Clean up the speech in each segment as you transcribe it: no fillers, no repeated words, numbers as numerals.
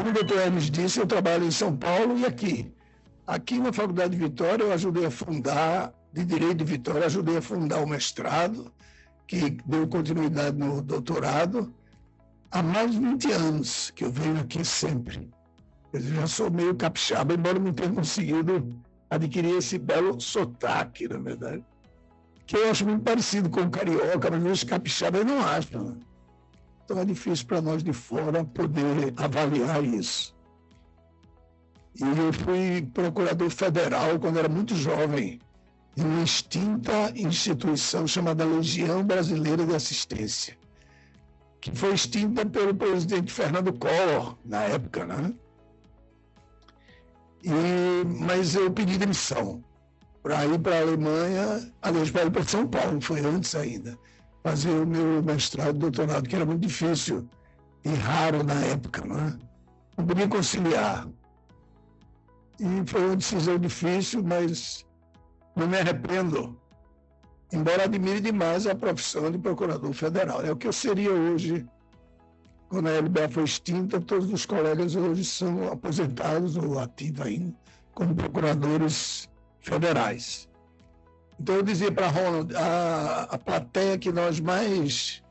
como o doutor Hermes disse, eu trabalho em São Paulo e aqui. Aqui na Faculdade de Vitória, eu ajudei a fundar, de Direito de Vitória, ajudei a fundar o mestrado, que deu continuidade no doutorado, há mais de 20 anos que eu venho aqui sempre. Eu já sou meio capixaba, embora não tenha conseguido adquirir esse belo sotaque, na verdade, que eu acho muito parecido com o carioca, mas os capixabas não acham, né? Então é difícil para nós de fora poder avaliar isso. E eu fui procurador federal quando era muito jovem, em uma extinta instituição chamada Legião Brasileira de Assistência, que foi extinta pelo presidente Fernando Collor, na época, né? Mas eu pedi demissão para ir para a Alemanha, aliás, para ir para São Paulo, foi antes ainda, fazer o meu mestrado e doutorado, que era muito difícil e raro na época, né? Não podia conciliar. E foi uma decisão difícil, mas não me arrependo, embora admire demais a profissão de procurador federal. É o que eu seria hoje, quando a LBA foi extinta. Todos os colegas hoje são aposentados ou ativos ainda como procuradores federais. Então eu dizia para Ronald, a plateia que nós, vamos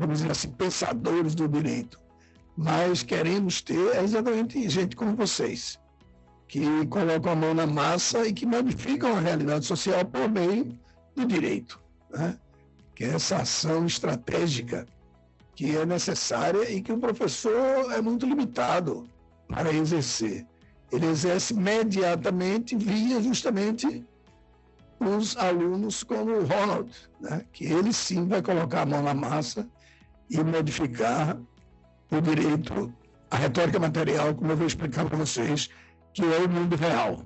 dizer assim, pensadores do direito, mas queremos ter é exatamente gente como vocês, que colocam a mão na massa e que modificam a realidade social por meio do direito, né? Que é essa ação estratégica que é necessária e que o professor é muito limitado para exercer. Ele exerce imediatamente via justamente os alunos como o Ronald, né? Que ele sim vai colocar a mão na massa e modificar o direito, a retórica material, como eu vou explicar para vocês, que é o mundo real.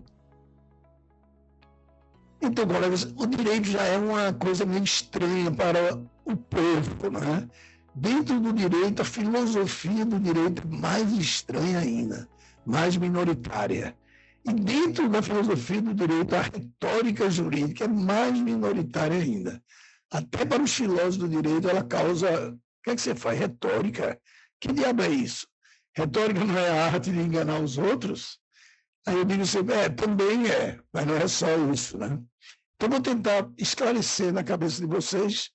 Então, colegas, o direito já é uma coisa meio estranha para o povo, né? Dentro do direito, a filosofia do direito é mais estranha ainda, mais minoritária. E dentro da filosofia do direito, a retórica jurídica é mais minoritária ainda. Até para os filósofos do direito, ela causa... O que é que você faz? Retórica? Que diabo é isso? Retórica não é a arte de enganar os outros? Aí eu digo assim, também é, mas não é só isso, né? Então, vou tentar esclarecer na cabeça de vocês,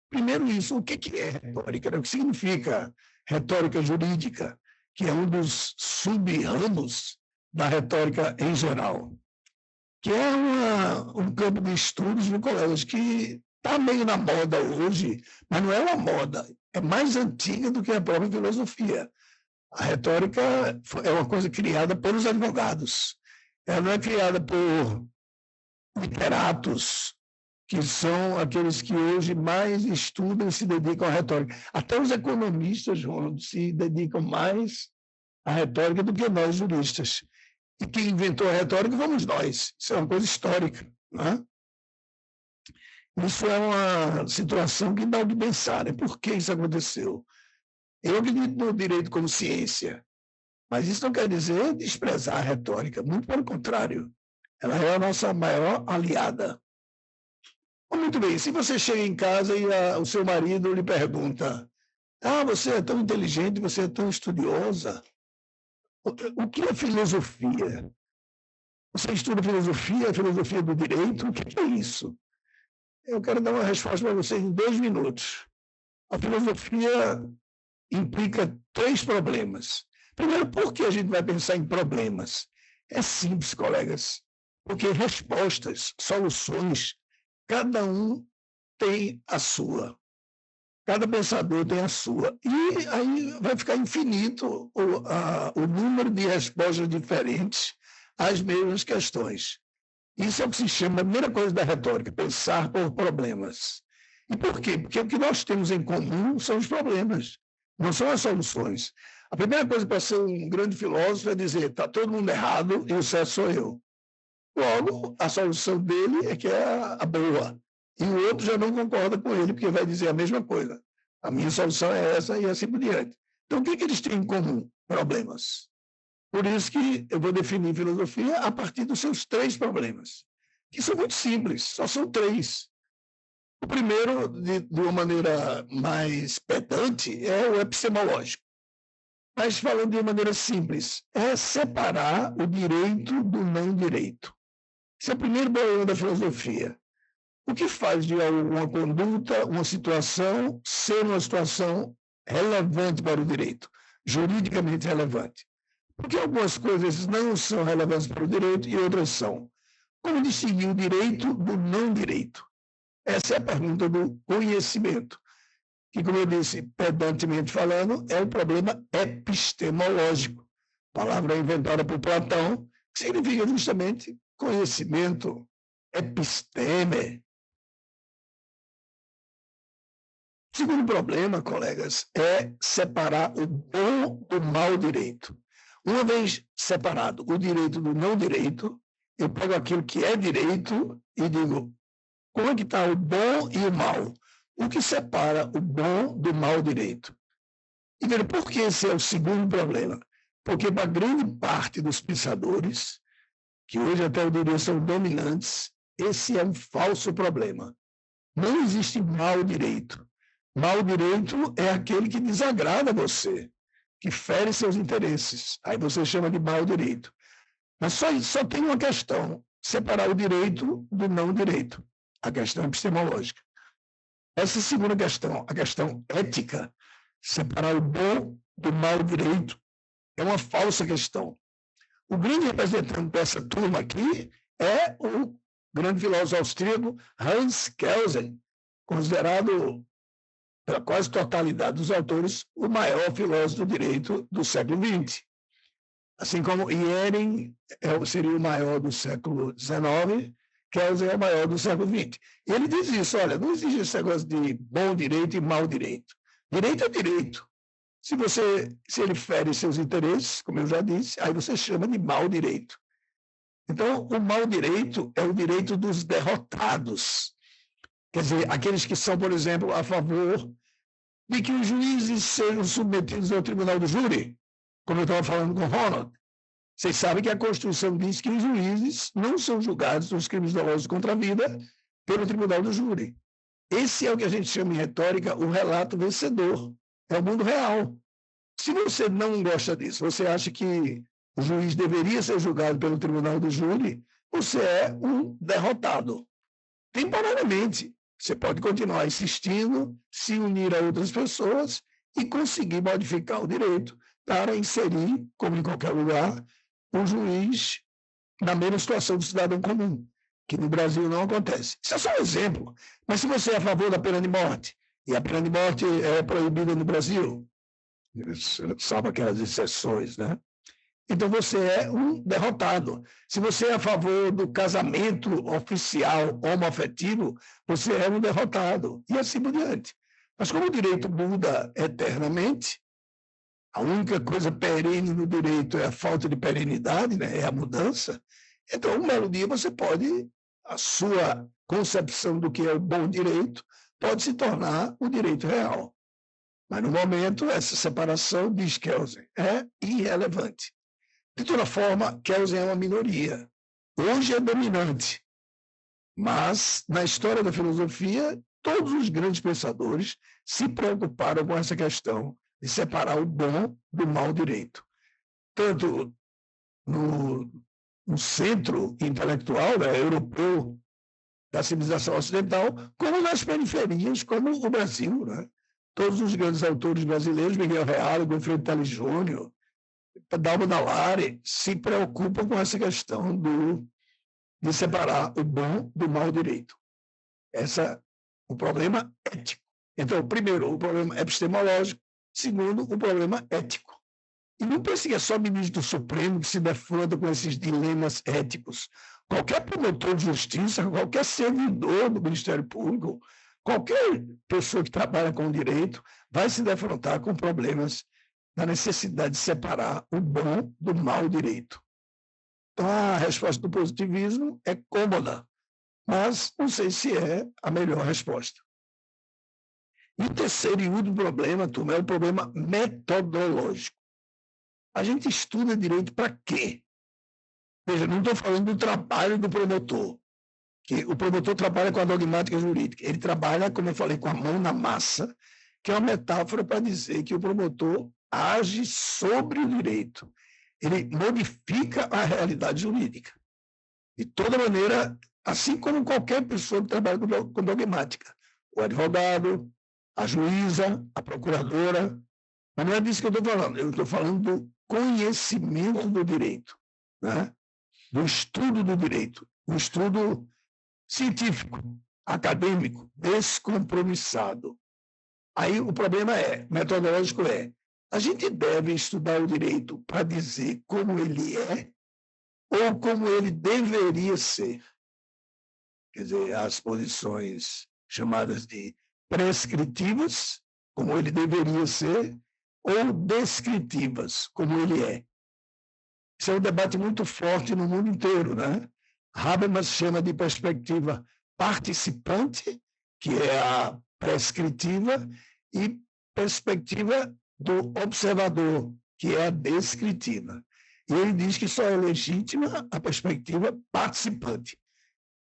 primeiro isso, o que é retórica, né? O que significa retórica jurídica, que é um dos sub-ramos da retórica em geral, que é um campo de estudos, viu, colegas, que está meio na moda hoje, mas não é uma moda, é mais antiga do que a própria filosofia. A retórica é uma coisa criada pelos advogados. Ela não é criada por literatos, que são aqueles que hoje mais estudam e se dedicam à retórica. Até os economistas, João, se dedicam mais à retórica do que nós, juristas. E quem inventou a retórica fomos nós. Isso é uma coisa histórica, né? Isso é uma situação que dá o que pensar, né? Por que isso aconteceu? Eu acredito no direito como ciência, mas isso não quer dizer desprezar a retórica, muito pelo contrário. Ela é a nossa maior aliada. Muito bem, se você chega em casa e o seu marido lhe pergunta: você é tão inteligente, você é tão estudiosa, o que é filosofia? Você estuda filosofia, a filosofia do direito? O que é isso? Eu quero dar uma resposta para vocês em 2 minutos. A filosofia implica 3 problemas. Primeiro, por que a gente vai pensar em problemas? É simples, colegas, porque respostas, soluções, cada um tem a sua. Cada pensador tem a sua. E aí vai ficar infinito o número de respostas diferentes às mesmas questões. Isso é o que se chama a primeira coisa da retórica, pensar por problemas. E por quê? Porque o que nós temos em comum são os problemas, não são as soluções. A primeira coisa para ser um grande filósofo é dizer: está todo mundo errado e o certo sou eu. Logo, a solução dele é que é a boa. E o outro já não concorda com ele, porque vai dizer a mesma coisa. A minha solução é essa e assim por diante. Então, o que eles têm em comum? Problemas. Por isso que eu vou definir filosofia a partir dos seus 3 problemas, que são muito simples, só são 3. O primeiro, de uma maneira mais pedante, é o epistemológico. Mas falando de uma maneira simples, é separar o direito do não direito. Esse é o primeiro problema da filosofia. O que faz de uma conduta, uma situação, ser uma situação relevante para o direito, juridicamente relevante? Porque algumas coisas não são relevantes para o direito e outras são. Como distinguir o direito do não direito? Essa é a pergunta do conhecimento, que, como eu disse, pedantemente falando, é o problema epistemológico, palavra inventada por Platão, que significa justamente conhecimento, episteme. O segundo problema, colegas, é separar o bom do mau direito. Uma vez separado o direito do não direito, eu pego aquilo que é direito e digo, como é que está o bom e o mal? O que separa o bom do mau direito? E veja, por que esse é o segundo problema? Porque para grande parte dos pensadores, que hoje até eu diria são dominantes, esse é um falso problema. Não existe mau direito. Mau direito é aquele que desagrada você, que fere seus interesses. Aí você chama de mau direito. Mas só tem uma questão, separar o direito do não direito, a questão epistemológica. Essa segunda questão, a questão ética, separar o bom do mau direito, é uma falsa questão. O grande representante dessa turma aqui é o grande filósofo austríaco Hans Kelsen, considerado, pela quase totalidade dos autores, o maior filósofo do direito do século XX. Assim como Ihering seria o maior do século XIX, Kelsen é o maior do século XX. E ele diz isso, olha, não existe esse negócio de bom direito e mau direito. Direito é direito. Se ele fere seus interesses, como eu já disse, aí você chama de mau direito. Então, o mau direito é o direito dos derrotados. Quer dizer, aqueles que são, por exemplo, a favor de que os juízes sejam submetidos ao tribunal do júri, como eu estava falando com o Ronald. Vocês sabem que a Constituição diz que os juízes não são julgados nos crimes dolosos contra a vida pelo tribunal do júri. Esse é o que a gente chama em retórica o relato vencedor. É o mundo real. Se você não gosta disso, você acha que o juiz deveria ser julgado pelo tribunal do júri, você é um derrotado. Temporariamente. Você pode continuar insistindo, se unir a outras pessoas e conseguir modificar o direito para inserir, como em qualquer lugar, um juiz na mesma situação do cidadão comum, que no Brasil não acontece. Isso é só um exemplo. Mas se você é a favor da pena de morte, e a pena de morte é proibida no Brasil, salvo aquelas exceções, né? Então você é um derrotado. Se você é a favor do casamento oficial homoafetivo, você é um derrotado. E assim por diante. Mas como o direito muda eternamente, a única coisa perene no direito é a falta de perenidade, né? É a mudança. Então, um belo dia você pode, a sua concepção do que é o bom direito pode se tornar o direito real. Mas, no momento, essa separação, diz Kelsen, é irrelevante. De toda forma, Kelsen é uma minoria. Hoje é dominante. Mas, na história da filosofia, todos os grandes pensadores se preocuparam com essa questão de separar o bom do mau direito. Tanto no centro intelectual, né, europeu, da civilização ocidental, como nas periferias, como o Brasil. Né? Todos os grandes autores brasileiros, Miguel Reale, Goffredo Tales Júnior, Dalmo Dallare, se preocupam com essa questão de separar o bom do mau direito. Esse é o problema ético. Então, primeiro, o problema epistemológico, segundo, o problema ético. E não pense que é só o ministro do Supremo que se defronta com esses dilemas éticos. Qualquer promotor de justiça, qualquer servidor do Ministério Público, qualquer pessoa que trabalha com o direito vai se defrontar com problemas da necessidade de separar o bom do mau direito. Então, a resposta do positivismo é cômoda, mas não sei se é a melhor resposta. E o terceiro e último problema, turma, é o problema metodológico. A gente estuda direito para quê? Veja, não estou falando do trabalho do promotor, que o promotor trabalha com a dogmática jurídica. Ele trabalha, como eu falei, com a mão na massa, que é uma metáfora para dizer que o promotor age sobre o direito. Ele modifica a realidade jurídica. De toda maneira, assim como qualquer pessoa que trabalha com dogmática. O advogado, a juíza, a procuradora. Mas não é disso que eu estou falando. Eu estou falando do conhecimento do direito, né? Do estudo do direito, um estudo científico, acadêmico, descompromissado. Aí o problema metodológico a gente deve estudar o direito para dizer como ele é ou como ele deveria ser. Quer dizer, as posições chamadas de prescritivas, como ele deveria ser, ou descritivas, como ele é. Isso é um debate muito forte no mundo inteiro, né? Habermas chama de perspectiva participante, que é a prescritiva, e perspectiva do observador, que é a descritiva. E ele diz que só é legítima a perspectiva participante,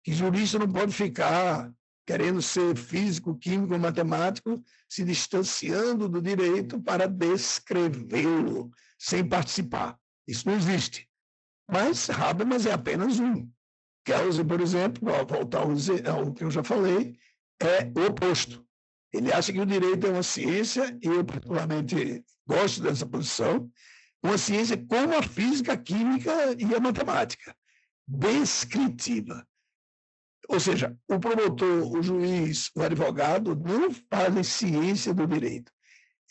que jurista não pode ficar querendo ser físico, químico, matemático, se distanciando do direito para descrevê-lo, sem participar. Isso não existe. Mas Habermas é apenas um. Kelsen, por exemplo, para voltar ao que eu já falei, é o oposto. Ele acha que o direito é uma ciência, e eu particularmente gosto dessa posição, uma ciência como a física, a química e a matemática, descritiva. Ou seja, o promotor, o juiz, o advogado não fazem ciência do direito.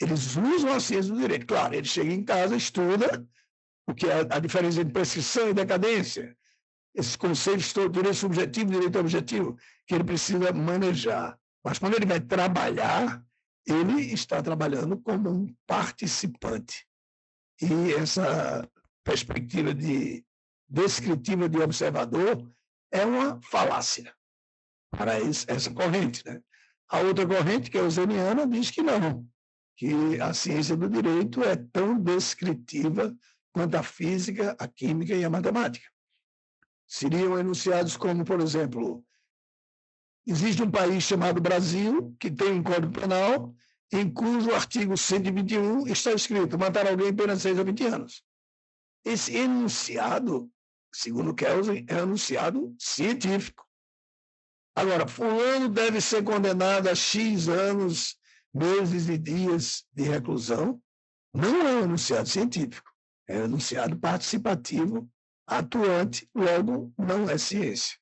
Eles usam a ciência do direito. Claro, ele chega em casa, estuda o que é a diferença entre prescrição e decadência, esses conceitos todos, direito subjetivo, direito objetivo, que ele precisa manejar. Mas quando ele vai trabalhar, ele está trabalhando como um participante. E essa perspectiva descritiva de observador é uma falácia para essa corrente, né? A outra corrente, que é euseniana, diz que não, que a ciência do direito é tão descritiva quanto a física, a química e a matemática. Seriam enunciados como, por exemplo, existe um país chamado Brasil, que tem um Código Penal, em cujo artigo 121 está escrito matar alguém apenas 6 a 20 anos. Esse enunciado, segundo Kelsen, é um enunciado científico. Agora, fulano deve ser condenado a X anos, meses e dias de reclusão. Não é um enunciado científico, é um enunciado participativo, atuante, logo não é ciência.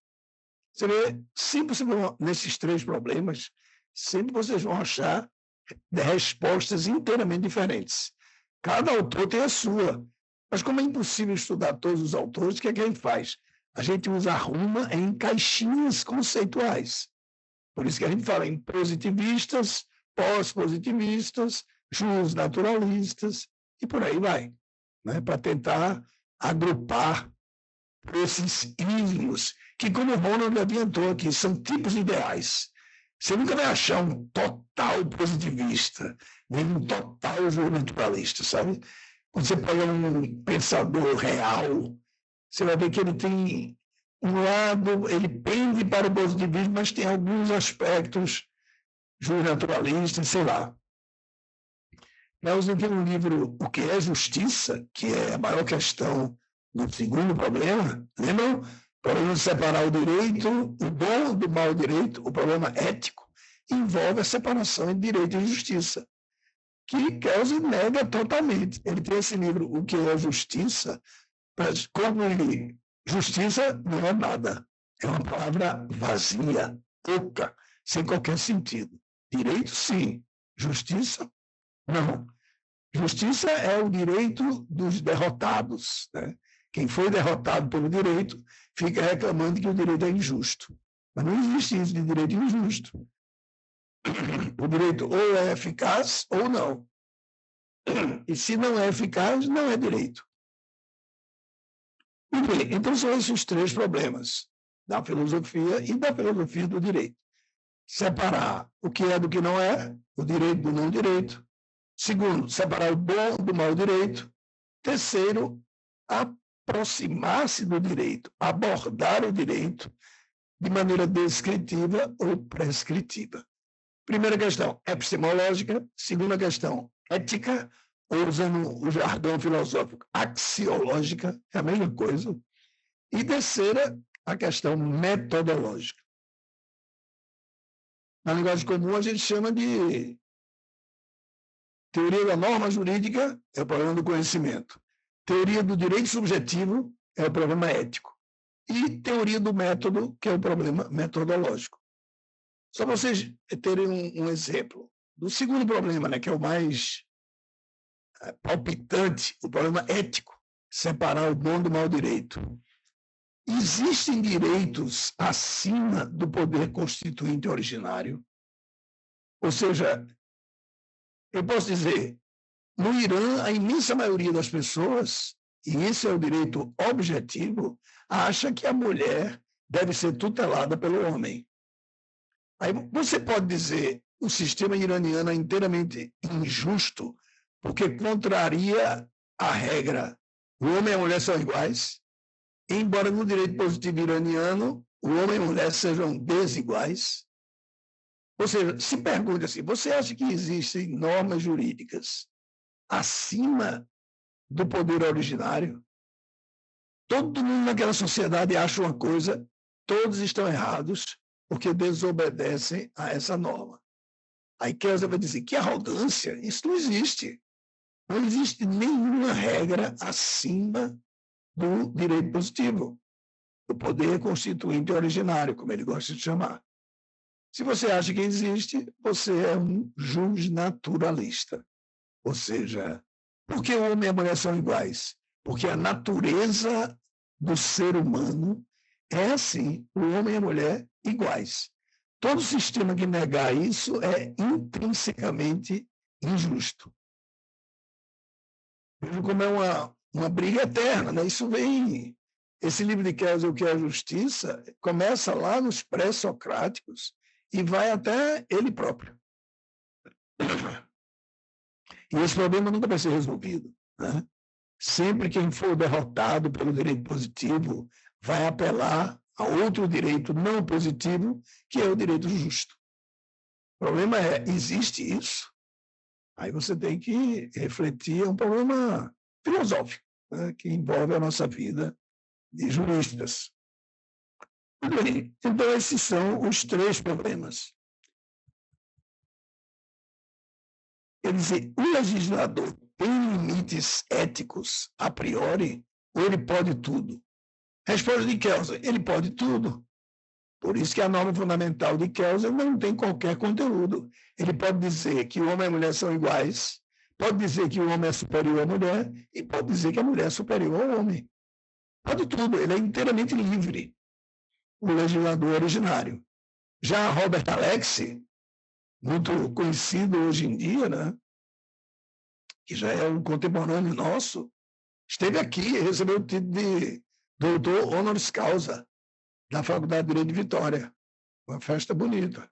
Você vê, sempre nesses três problemas, sempre vocês vão achar respostas inteiramente diferentes. Cada autor tem a sua. Mas como é impossível estudar todos os autores, o que é que a gente faz? A gente arruma em caixinhas conceituais. Por isso que a gente fala em positivistas, pós-positivistas, justnaturalistas, e por aí vai, né? Para tentar agrupar esses ismos, que, como o Ronald adiantou aqui, são tipos ideais. Você nunca vai achar um total positivista, nem um total justnaturalista, sabe? Quando você pega um pensador real, você vai ver que ele tem um lado, ele pende para o positivismo, mas tem alguns aspectos justnaturalistas, sei lá. Kelsen tem um livro, O que é Justiça, que é a maior questão do segundo problema. Lembram? O problema de separar o direito, o bom do mau direito, o problema ético, envolve a separação entre direito e justiça, que Kelsen nega totalmente. Ele tem esse livro, O que é Justiça, para concluir, justiça não é nada. É uma palavra vazia, pouca, sem qualquer sentido. Direito, sim. Justiça, não. Justiça é o direito dos derrotados, né? Quem foi derrotado pelo direito fica reclamando que o direito é injusto. Mas não existe isso de direito injusto. O direito ou é eficaz ou não. E se não é eficaz, não é direito. Muito bem, então são esses os três problemas da filosofia e da filosofia do direito. Separar o que é do que não é, o direito do não direito. Segundo, separar o bom do mau direito. Terceiro, aproximar-se do direito, abordar o direito de maneira descritiva ou prescritiva. Primeira questão, epistemológica. Segunda questão, ética ou usando o jargão filosófico, axiológica, é a mesma coisa. E terceira, a questão metodológica. Na linguagem comum, a gente chama de teoria da norma jurídica, é o problema do conhecimento. Teoria do direito subjetivo é o problema ético. E teoria do método, que é o problema metodológico. Só para vocês terem um exemplo. Do segundo problema, né, que é o mais palpitante, o problema ético, separar o bom do mau direito. Existem direitos acima do poder constituinte originário? Ou seja, eu posso dizer, no Irã, a imensa maioria das pessoas, e esse é o direito objetivo, acha que a mulher deve ser tutelada pelo homem. Aí você pode dizer o sistema iraniano é inteiramente injusto, porque contraria a regra. O homem e a mulher são iguais, embora no direito positivo iraniano o homem e a mulher sejam desiguais. Ou seja, se pergunta assim, você acha que existem normas jurídicas acima do poder originário? Todo mundo naquela sociedade acha uma coisa, todos estão errados porque desobedecem a essa norma. Aí Kelsen vai dizer, que arrogância, isso não existe. Não existe nenhuma regra acima do direito positivo, do poder constituinte originário, como ele gosta de chamar. Se você acha que existe, você é um justnaturalista. Ou seja, por que o homem e a mulher são iguais? Porque a natureza do ser humano é assim, o homem e a mulher iguais. Todo sistema que negar isso é intrinsecamente injusto. Veja como é uma briga eterna, né? Isso vem... Esse livro de Kelsen, O que é a Justiça, começa lá nos pré-socráticos e vai até ele próprio. E esse problema nunca vai ser resolvido, né? Sempre quem for derrotado pelo direito positivo vai apelar a outro direito não positivo, que é o direito justo. O problema é, existe isso? Aí você tem que refletir, é um problema filosófico, né, que envolve a nossa vida de juristas. Então, esses são os três problemas. Quer dizer, o legislador tem limites éticos a priori ou ele pode tudo? Resposta de Kelsen, ele pode tudo. Por isso que a norma fundamental de Kelsen não tem qualquer conteúdo. Ele pode dizer que o homem e a mulher são iguais, pode dizer que o homem é superior à mulher e pode dizer que a mulher é superior ao homem. Pode tudo, ele é inteiramente livre, o legislador originário. Já Robert Alexy, muito conhecido hoje em dia, né, que já é um contemporâneo nosso, esteve aqui e recebeu o título de doutor honoris causa da Faculdade de Direito de Vitória. Uma festa bonita.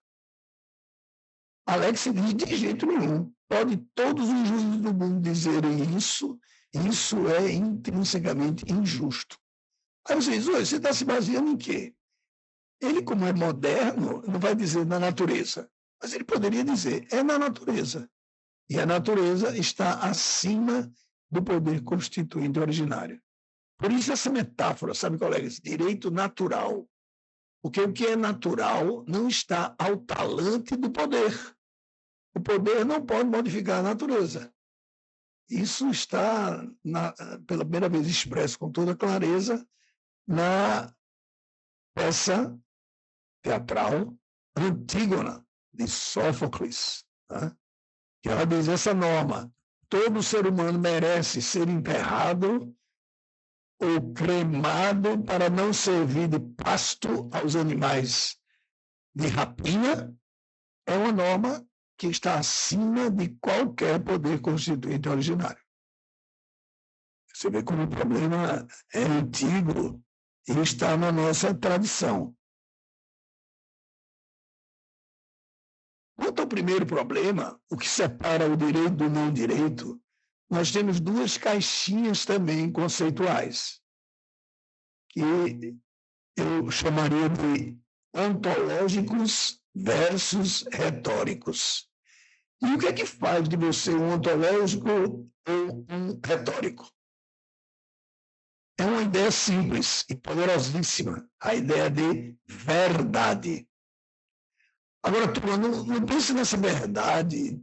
Alex diz de jeito nenhum. Pode todos os juízes do mundo dizerem isso, isso é intrinsecamente injusto. Aí você diz, você está se baseando em quê? Ele, como é moderno, não vai dizer na natureza, mas ele poderia dizer, é na natureza. E a natureza está acima do poder constituinte originário. Por isso essa metáfora, sabe, colegas? Direito natural. Porque o que é natural não está ao talante do poder. O poder não pode modificar a natureza. Isso está, pela primeira vez expresso com toda clareza, na peça teatral Antígona, de Sófocles, né? Que ela diz essa norma: todo ser humano merece ser enterrado ou cremado para não servir de pasto aos animais de rapina, é uma norma que está acima de qualquer poder constituinte originário. Você vê como o problema é antigo e está na nossa tradição. Quanto ao primeiro problema, o que separa o direito do não direito, nós temos duas caixinhas também conceituais, que eu chamaria de ontológicos versus retóricos. E o que é que faz de você um ontológico ou um retórico? É uma ideia simples e poderosíssima, a ideia de verdade. Agora, turma, não pense nessa verdade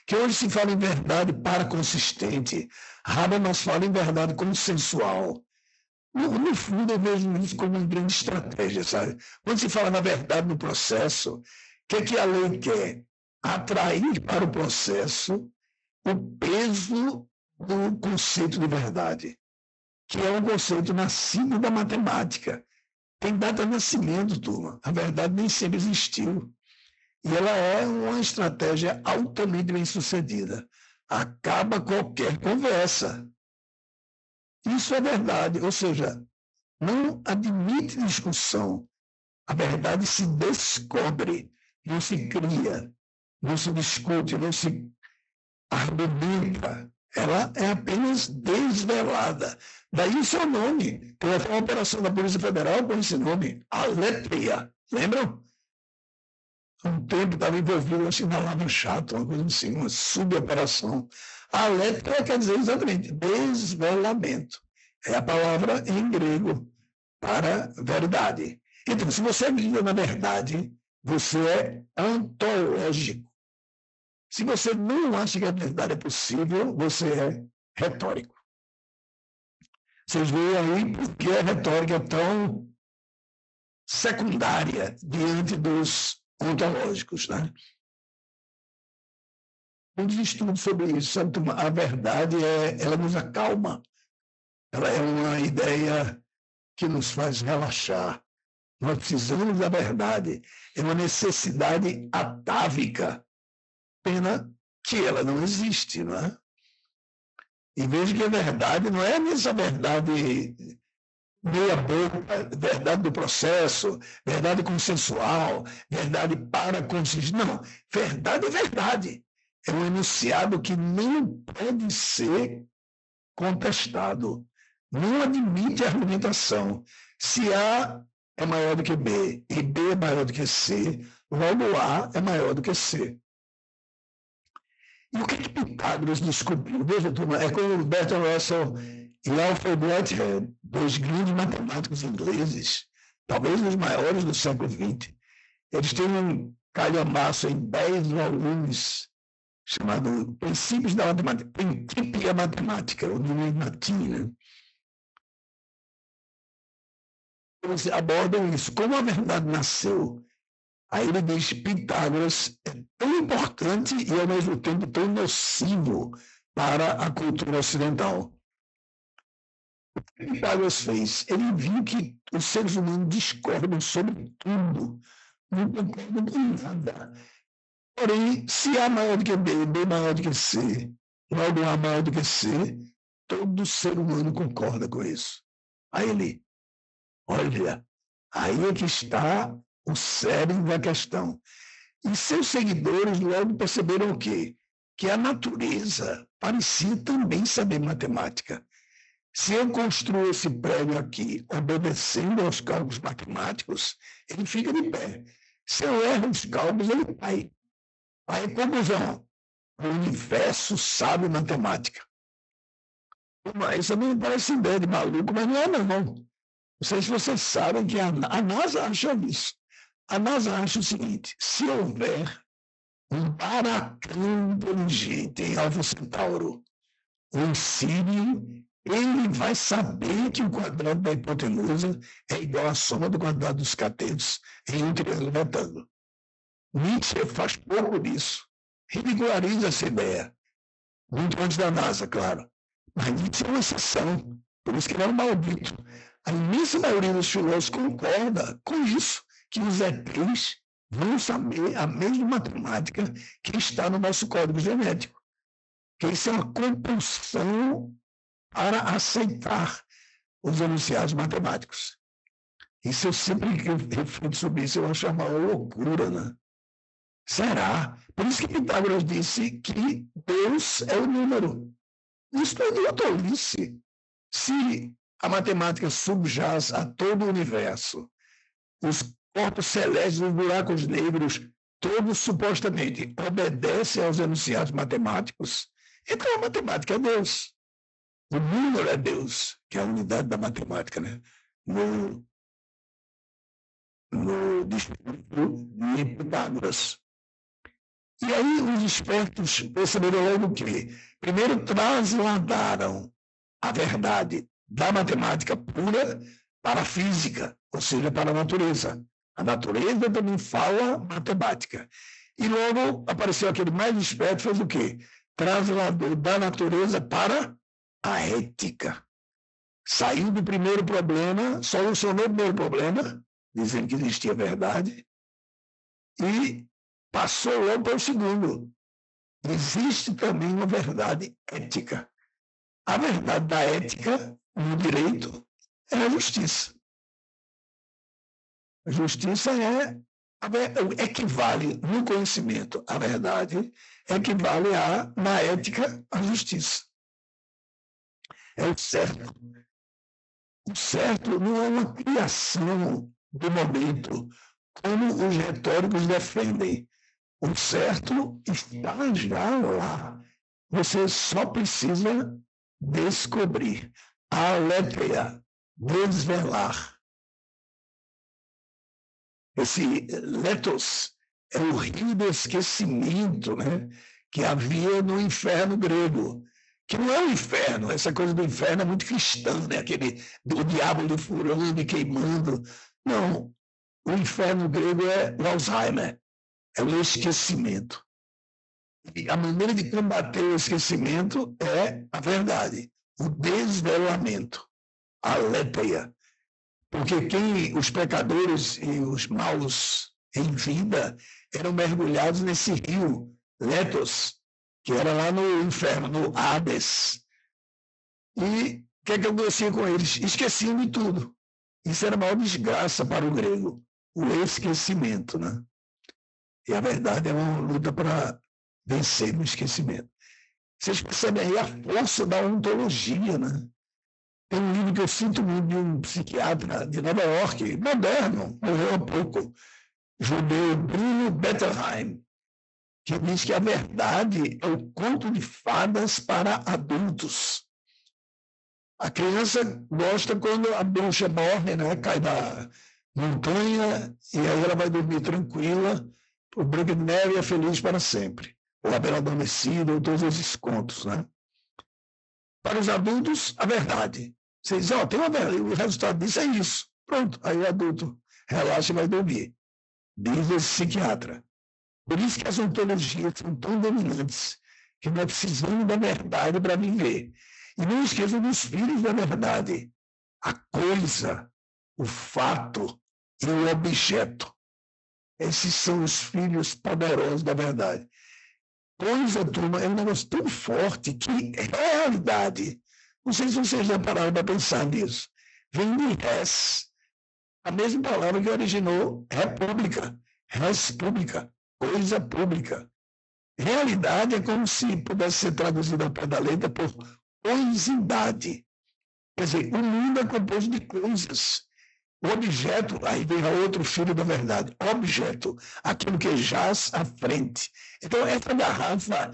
que hoje se fala em verdade para consistente, Habermas fala em verdade consensual. No fundo, eu vejo isso como uma grande estratégia, sabe? Quando se fala na verdade no processo, o que é que a lei quer? Atrair para o processo o peso do conceito de verdade, que é um conceito nascido da matemática. Tem data de nascimento, turma. A verdade nem sempre existiu. E ela é uma estratégia altamente bem-sucedida. Acaba qualquer conversa. Isso é verdade, ou seja, não admite discussão. A verdade se descobre, não se cria, não se discute, não se argumenta. Ela é apenas desvelada. Daí o seu nome. Tem até uma operação da Polícia Federal com esse nome, Aletria. Lembram? Há um tempo estava envolvido, acho que na Lava Jato, uma coisa assim, uma suboperação. Aletria quer dizer exatamente desvelamento. É a palavra em grego para verdade. Então, se você vive na verdade, você é antológico. Se você não acha que a verdade é possível, você é retórico. Vocês veem aí por que a retórica é tão secundária diante dos ontológicos, né? Muitos estudos sobre isso, sabe? A verdade ela nos acalma. Ela é uma ideia que nos faz relaxar. Nós precisamos da verdade. É uma necessidade atávica. Pena que ela não existe, não é? E veja que a verdade não é essa verdade meia boca, verdade do processo, verdade consensual, verdade para consistir. Não, verdade é verdade. É um enunciado que não pode ser contestado. Não admite argumentação. Se A é maior do que B e B é maior do que C, logo A é maior do que C. E o que Pitágoras descobriu? Veja, turma, é como o Bertrand Russell e Alfred Whitehead, dois grandes matemáticos ingleses, talvez os maiores do século XX. Eles têm um calhamaço em 10 volumes chamado Princípios da Matemática, Principia Matemática, o nome em latim, né? Eles abordam isso, como a verdade nasceu. Aí ele diz que Pitágoras é tão importante e, ao mesmo tempo, tão nocivo para a cultura ocidental. O que Pitágoras fez? Ele viu que os seres humanos discordam sobre tudo, não concordam com nada. Porém, se A maior do que B, B maior do que C, logo A maior do que C, todo ser humano concorda com isso. Aí ele, olha, aí é que está o cerne da questão. E seus seguidores logo perceberam o quê? Que a natureza parecia também saber matemática. Se eu construo esse prédio aqui obedecendo aos cálculos matemáticos, ele fica de pé. Se eu erro os cálculos, ele cai. Aí, conclusão, o universo sabe matemática. Mas isso não parece ideia de maluco, mas não é não. Não sei se vocês sabem que a NASA acha isso. A NASA acha o seguinte, se houver um baracão inteligente em Alfa Centauro, o Sírio, ele vai saber que o quadrado da hipotenusa é igual à soma do quadrado dos catetos em um triângulo retângulo. Nietzsche faz pouco disso. Ridiculariza essa ideia. Muito antes da NASA, claro. Mas Nietzsche é uma exceção. Por isso que ele é um maldito. A imensa maioria dos filósofos concorda com isso, que os ETs vão saber a mesma matemática que está no nosso código genético. Que isso é uma compulsão para aceitar os enunciados matemáticos. Isso eu sempre reflito sobre isso, eu acho uma loucura, né? Será? Por isso que Pitágoras disse que Deus é o número. Isso não é nenhuma tolice. Se a matemática subjaz a todo o universo, os corpos celestes, os buracos negros, todos supostamente obedecem aos enunciados matemáticos, então a matemática é Deus. O número é Deus, que é a unidade da matemática, né? No discurso de Pitágoras. E aí os espertos perceberam logo que, primeiro, trasladaram a verdade da matemática pura para a física, ou seja, para a natureza. A natureza também fala matemática. E logo apareceu aquele mais esperto, fez o quê? Trasladou da natureza para a ética. Saiu do primeiro problema, solucionou o primeiro problema, dizendo que existia verdade, e passou logo para o segundo. Existe também uma verdade ética. A verdade da ética no direito é a justiça. A justiça equivale no conhecimento à verdade, equivale na ética à justiça. É o certo. O certo não é uma criação do momento, como os retóricos defendem. O certo está já lá. Você só precisa descobrir, aletheia, desvelar. Esse letos é o rio do esquecimento, né, que havia no inferno grego, que não é o inferno, essa coisa do inferno é muito cristã, né, o diabo do furando e queimando. Não, o inferno grego é o Alzheimer, é o esquecimento. E a maneira de combater o esquecimento é a verdade, o desvelamento, a aletheia. Porque os pecadores e os maus em vida eram mergulhados nesse rio, Letos, que era lá no inferno, no Hades. E o que acontecia com eles? Esqueciam de tudo. Isso era a maior desgraça para o grego, o esquecimento, né? E a verdade é uma luta para vencer o esquecimento. Vocês percebem aí a força da ontologia, né? Tem um livro que eu sinto muito de um psiquiatra de Nova York, moderno, morreu há pouco, judeu Bruno Bettelheim, que diz que a verdade é o conto de fadas para adultos. A criança gosta quando a bruxa morre, né? Cai da montanha e aí ela vai dormir tranquila, o Branca de Neve é feliz para sempre. Ou a Bela Adormecida, ou todos esses contos, né? Para os adultos, a verdade. Vocês dizem, tem uma verdade, o resultado disso é isso. Pronto, aí o adulto relaxa e vai dormir. Diz esse psiquiatra. Por isso que as ontologias são tão dominantes, que nós precisamos da verdade para viver. E não esqueçam dos filhos da verdade. A coisa, o fato e o objeto. Esses são os filhos poderosos da verdade. Coisa, turma, é um negócio tão forte que é realidade. Não sei se vocês já pararam para pensar nisso. Vem de res, a mesma palavra que originou república, res pública, coisa pública. Realidade é como se pudesse ser traduzida ao pé da letra por coisidade. Quer dizer, o mundo é composto de coisas. O objeto, aí vem outro filho da verdade, objeto, aquilo que jaz à frente. Então, essa garrafa,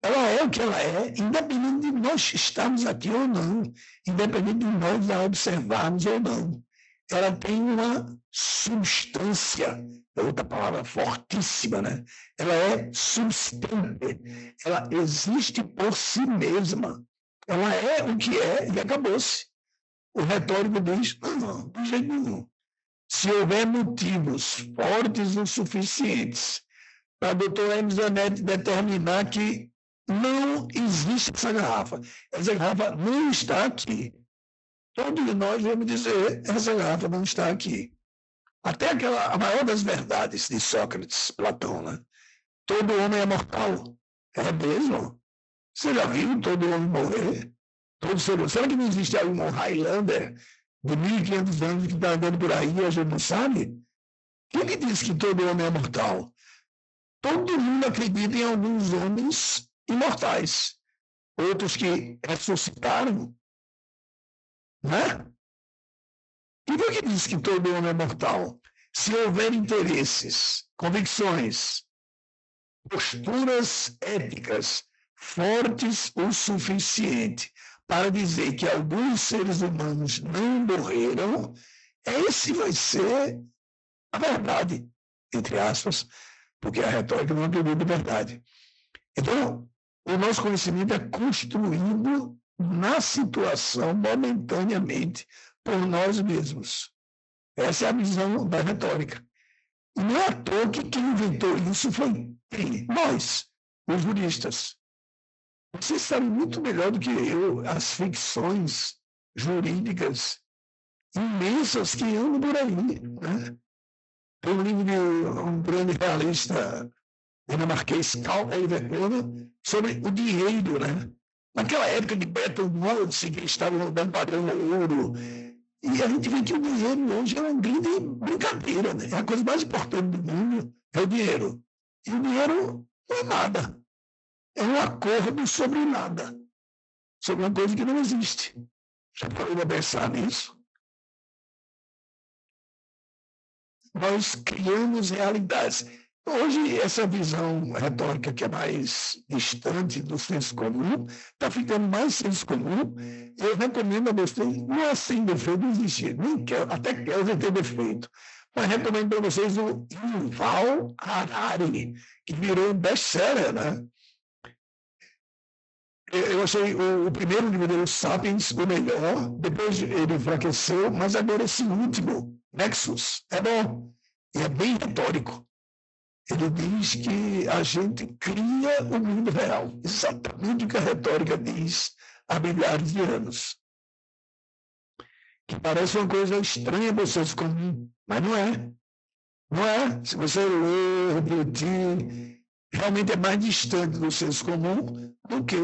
ela é o que ela é, independente de nós estarmos aqui ou não, independente de nós a observarmos ou não. Ela tem uma substância, é outra palavra fortíssima, né? Ela é substante, ela existe por si mesma. Ela é o que é e acabou-se. O retórico diz, não, de jeito nenhum. Se houver motivos fortes o suficientes para a doutora Hermes Zanetti determinar que não existe essa garrafa não está aqui. Todos nós vamos dizer, essa garrafa não está aqui. Até a maior das verdades de Sócrates, Platão, né? Todo homem é mortal. É mesmo? Você já viu todo homem morrer? Será que não existe algum Highlander de 1.500 anos que está andando por aí e a gente não sabe? Quem que diz que todo homem é mortal? Todo mundo acredita em alguns homens imortais. Outros que ressuscitaram. Né? E por que diz que todo homem é mortal? Se houver interesses, convicções, posturas éticas fortes o suficiente para dizer que alguns seres humanos não morreram, esse vai ser a verdade, entre aspas, porque a retórica não acredita em verdade. Então, o nosso conhecimento é construído na situação, momentaneamente, por nós mesmos. Essa é a visão da retórica. E não é à toa que quem inventou isso foi nós, os juristas. Vocês sabem muito melhor do que eu as ficções jurídicas imensas que andam por aí. Né? Tem um livro de um grande realista dinamarquês, Carl Everton, sobre o dinheiro. Né? Naquela época de Bretton Woods, que estavam dando padrão ouro, e a gente vê que o dinheiro hoje é uma grande brincadeira. Né? A coisa mais importante do mundo é o dinheiro. E o dinheiro não é nada. É um acordo sobre nada. Sobre uma coisa que não existe. Já parou para pensar nisso? Nós criamos realidades. Hoje, essa visão retórica que é mais distante do senso comum, está ficando mais senso comum. Eu recomendo a vocês, não é sem defeito existir, nem quero, até quero ter defeito, mas recomendo para vocês o Yuval Harari, que virou um best-seller, né? Eu achei o primeiro livro dele, Sapiens, o melhor, depois ele enfraqueceu, mas agora esse último, Nexus, é bom, e é bem retórico. Ele diz que a gente cria o mundo real, exatamente o que a retórica diz há milhares de anos. Que parece uma coisa estranha para o senso comum, mas não é. Não é. Se você ler, refletir, realmente é mais distante do senso comum do que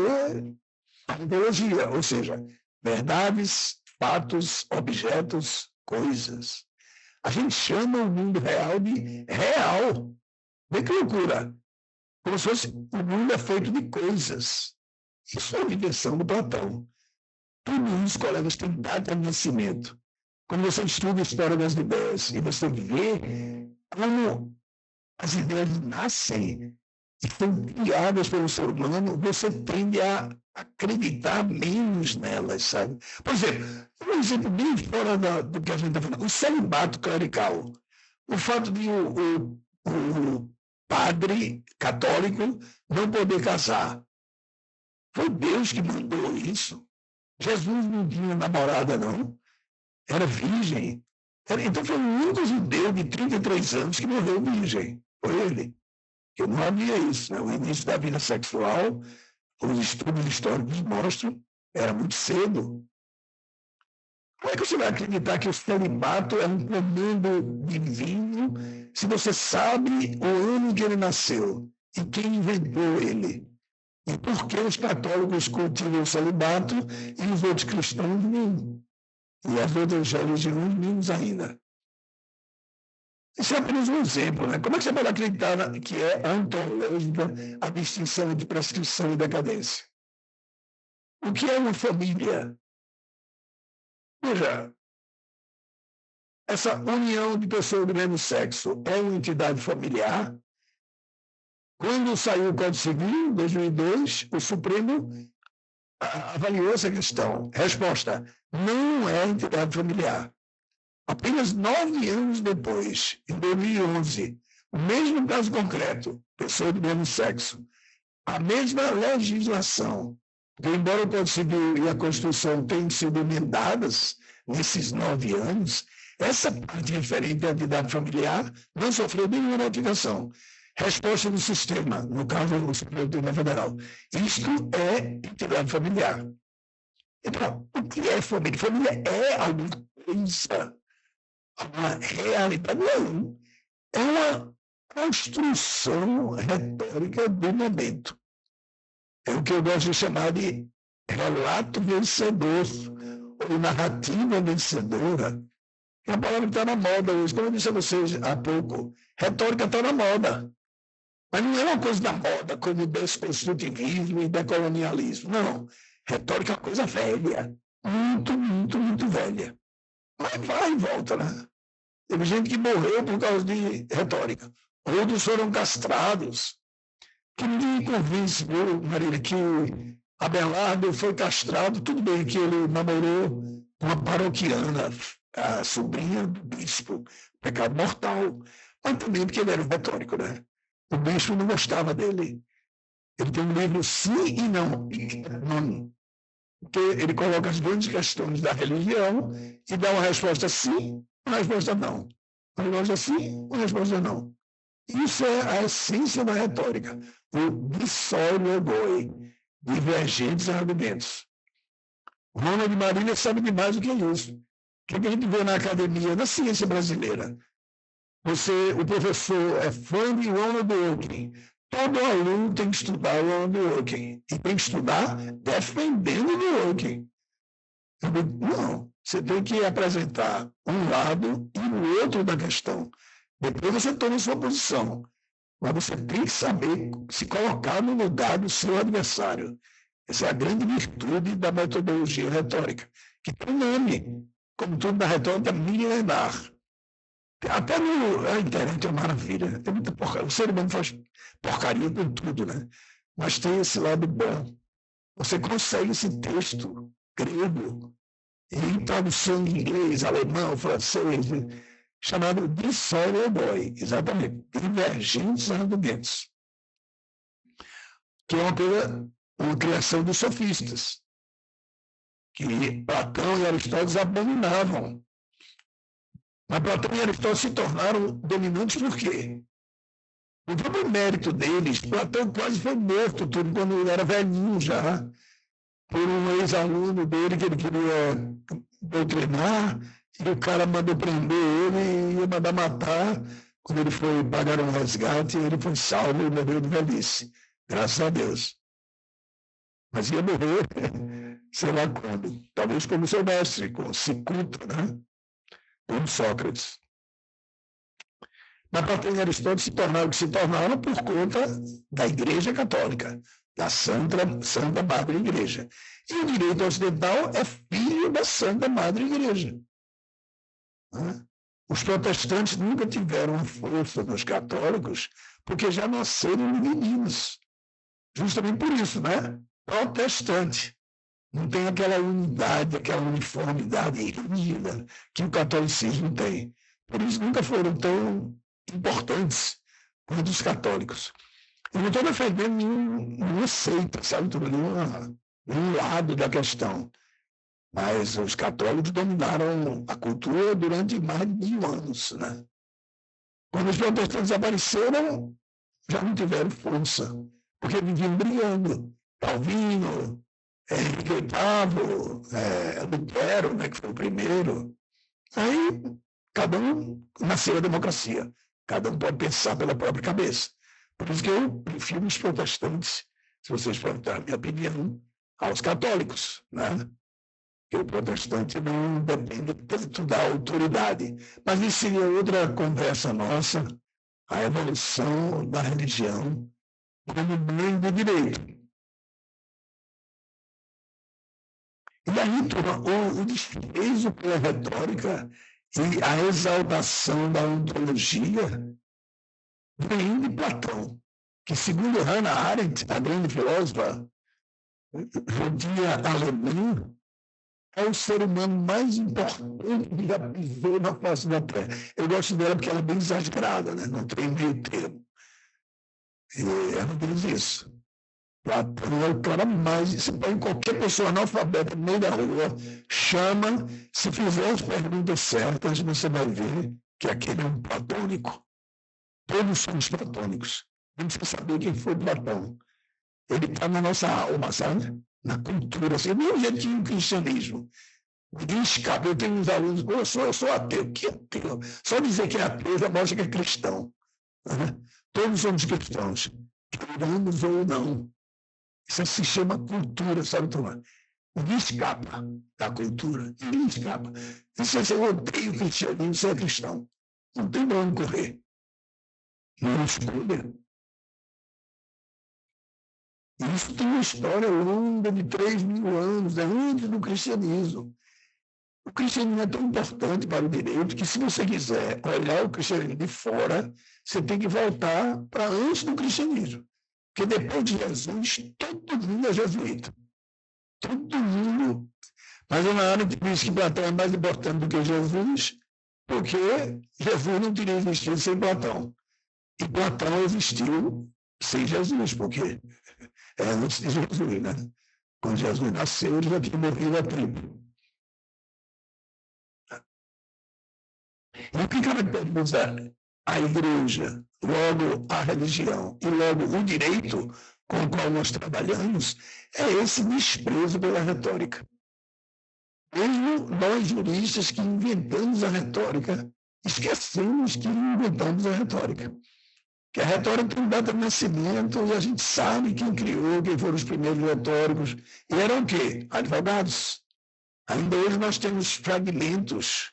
a ideologia, ou seja, verdades, fatos, objetos, coisas. A gente chama o mundo real de real. Vê que loucura! Como se fosse o mundo é feito de coisas. Isso é uma invenção do Platão. Tudo isso, colegas, tem data de nascimento. Quando você estuda a história das ideias e você vê como as ideias nascem e são criadas pelo ser humano, você tende a acreditar menos nelas, sabe? Por exemplo bem fora do que a gente está falando, o celibato clerical. O fato de o padre católico não poder casar. Foi Deus que mandou isso. Jesus não tinha namorada, não. Era virgem. Então foi o único judeu de 33 anos que morreu virgem. Foi ele. Eu não havia isso. Né? O início da vida sexual, os estudos históricos mostram, era muito cedo. Como é que você vai acreditar que o celibato é um comando divino se você sabe o ano que ele nasceu e quem inventou ele? E por que os católicos cultivam o celibato e os outros cristãos não? E as outras religiões menos ainda. Isso é apenas um exemplo. Né? Como é que você pode acreditar que é ontológica a distinção entre prescrição e decadência? O que é uma família? Veja, essa união de pessoas do mesmo sexo é uma entidade familiar? Quando saiu o Código Civil, em 2002, o Supremo avaliou essa questão. Resposta: não é entidade familiar. Apenas 9 anos depois, em 2011, o mesmo caso concreto, pessoa do mesmo sexo, a mesma legislação, que embora o Código Civil e a Constituição tenham sido emendadas nesses 9 anos, essa parte referente à entidade familiar não sofreu nenhuma notificação. Resposta do sistema, no caso do Supremo Tribunal Federal. Isto é entidade familiar. Então, o que é família? Família é alguma coisa, uma realidade. Não, é uma construção retórica do momento. É o que eu gosto de chamar de relato vencedor, ou narrativa vencedora. É uma palavra que está na moda hoje. Como eu disse a vocês há pouco, retórica está na moda. Mas não é uma coisa da moda, como desconstrutivismo e decolonialismo. Não. Retórica é uma coisa velha. Muito, muito, muito velha. Mas vai e volta, né? Teve gente que morreu por causa de retórica. Outros foram castrados. Que ninguém convence, viu, Marília, que Abelardo foi castrado, tudo bem que ele namorou uma paroquiana, a sobrinha do bispo, pecado mortal, mas também porque ele era um retórico, né? O bispo não gostava dele. Ele tem um livro Sim e Não, porque ele coloca as grandes questões da religião e dá uma resposta sim, uma resposta não. Uma resposta sim, uma resposta não. Isso é a essência da retórica, o dissório goi, divergentes argumentos. Ronald Marília sabe demais do que é isso. O que a gente vê na academia, na ciência brasileira? O professor é fã de Ronald Dworkin. Todo aluno tem que estudar Ronald Dworkin. E tem que estudar defendendo Dworkin. Não, você tem que apresentar um lado e o outro da questão. Depois você toma a sua posição. Mas você tem que saber se colocar no lugar do seu adversário. Essa é a grande virtude da metodologia retórica, que tem nome, como tudo na retórica milenar. Até na internet é uma maravilha. Tem muita porcaria. O ser humano faz porcaria com tudo, né? Mas tem esse lado bom. Você consegue esse texto grego em tradução em inglês, alemão, francês, chamado Dissório Boy, exatamente, divergentes argumentos, que é uma criação dos sofistas, que Platão e Aristóteles abominavam. Mas Platão e Aristóteles se tornaram dominantes por quê? O próprio mérito deles, Platão quase foi morto tudo quando ele era velhinho já, por um ex-aluno dele que ele queria doutrinar, e o cara mandou prender ele e ia mandar matar. Quando ele foi pagar um resgate, ele foi salvo e morreu de velhice. Graças a Deus. Mas ia morrer, sei lá quando. Talvez como seu mestre, com Cicuta, né? Como Sócrates. Mas Platão e Aristóteles se tornaram o que se tornaram por conta da Igreja Católica, da Santa Madre Igreja. E o direito ocidental é filho da Santa Madre Igreja. Os protestantes nunca tiveram força nos católicos, porque já nasceram meninos. Justamente por isso, né? Protestante. Não tem aquela unidade, aquela uniformidade rígida que o catolicismo tem. Por isso nunca foram tão importantes quanto os católicos. Eu não estou defendendo nenhuma seita, sabe? Nenhum lado da questão. Mas os católicos dominaram a cultura durante mais de 1000 anos, né? Quando os protestantes apareceram, já não tiveram força, porque viviam brigando. Calvino, Henrique VIII, Lutero, né, que foi o primeiro. Aí, cada um nasceu a democracia. Cada um pode pensar pela própria cabeça. Por isso que eu prefiro os protestantes, se vocês perguntarem a minha opinião, aos católicos, né? Porque o protestante não depende tanto da autoridade. Mas isso seria outra conversa nossa, a evolução da religião como meio de direito. E aí, turma, o desprezo pela retórica e a exaltação da ontologia vem de Platão, que, segundo Hannah Arendt, a grande filósofa judia alemã, é o ser humano mais importante que já pisou na face da Terra. Eu gosto dela porque ela é bem exagerada, né? Não tem meio termo. E ela diz isso. Platão é o cara mais... Você põe qualquer pessoa analfabeta no meio da rua, chama, se fizer as perguntas certas, você vai ver que aquele é um platônico. Todos somos platônicos. Não precisa saber quem foi Platão. Ele está na nossa alma, sabe? Na cultura, assim, do jeitinho do cristianismo. Ninguém escapa. Eu tenho uns alunos, eu sou ateu. Que ateu? Só dizer que é ateu já mostra que é cristão. Todos somos cristãos, queiramos ou não. Isso se chama cultura, sabe, turma? Ninguém escapa da cultura, ninguém escapa. E se você odeia o cristianismo, você é cristão. Não tem para onde correr. Não escolha. Isso tem uma história longa de 3.000 anos, antes do cristianismo. O cristianismo é tão importante para o direito que, se você quiser olhar o cristianismo de fora, você tem que voltar para antes do cristianismo. Porque depois de Jesus, todo mundo é jesuíta. Todo mundo. Mas uma hora diz que Platão é mais importante do que Jesus, porque Jesus não teria existido sem Platão. E Platão existiu sem Jesus, porque é antes de Jesus, né? Quando Jesus nasceu, ele já tinha morrido a tribo. E o que caracteriza a igreja, logo a religião e logo o direito com o qual nós trabalhamos, é esse desprezo pela retórica. Mesmo nós juristas que inventamos a retórica, esquecemos que inventamos a retórica. Que a retórica tem data de nascimento e a gente sabe quem criou, quem foram os primeiros retóricos. E eram o quê? Advogados. Ainda hoje nós temos fragmentos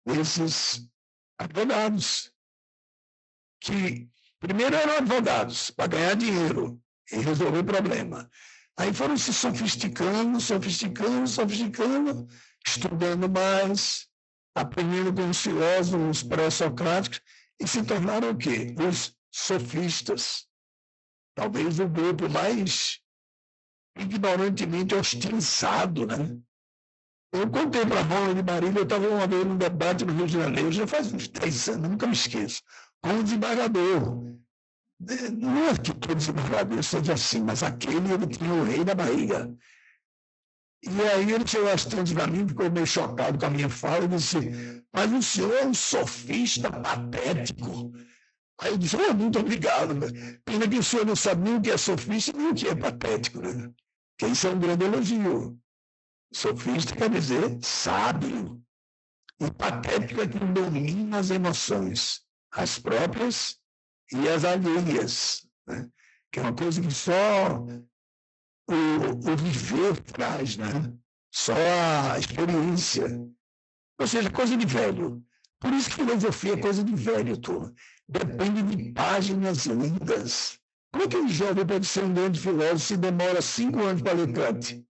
desses advogados, que primeiro eram advogados para ganhar dinheiro e resolver o problema. Aí foram se sofisticando, estudando mais, aprendendo com os filósofos pré-socráticos, e se tornaram o quê? Os sofistas. Talvez o grupo mais ignorantemente hostilizado, né? Eu contei para a Roma de Marília, eu estava uma vez num debate no Rio de Janeiro, já faz uns 10 anos, nunca me esqueço, com um desembargador. Não é que todo desembargador seja assim, mas aquele, ele tinha o rei da barriga. E aí ele chegou bastante para mim, ficou meio chocado com a minha fala, e disse, mas o senhor é um sofista patético. Aí eu disse, muito obrigado, pena que o senhor não sabe nem o que é sofista nem o que é patético, né? Porque isso é um grande elogio. Sofista quer dizer sábio. E patético é quem domina as emoções, as próprias e as alheias, né? Que é uma coisa que só o viver traz, né? Só a experiência. Ou seja, coisa de velho. Por isso que filosofia é coisa de velho, turma. Depende de páginas lindas. Como é que um jovem pode ser um grande filósofo se demora 5 anos para ler Kant?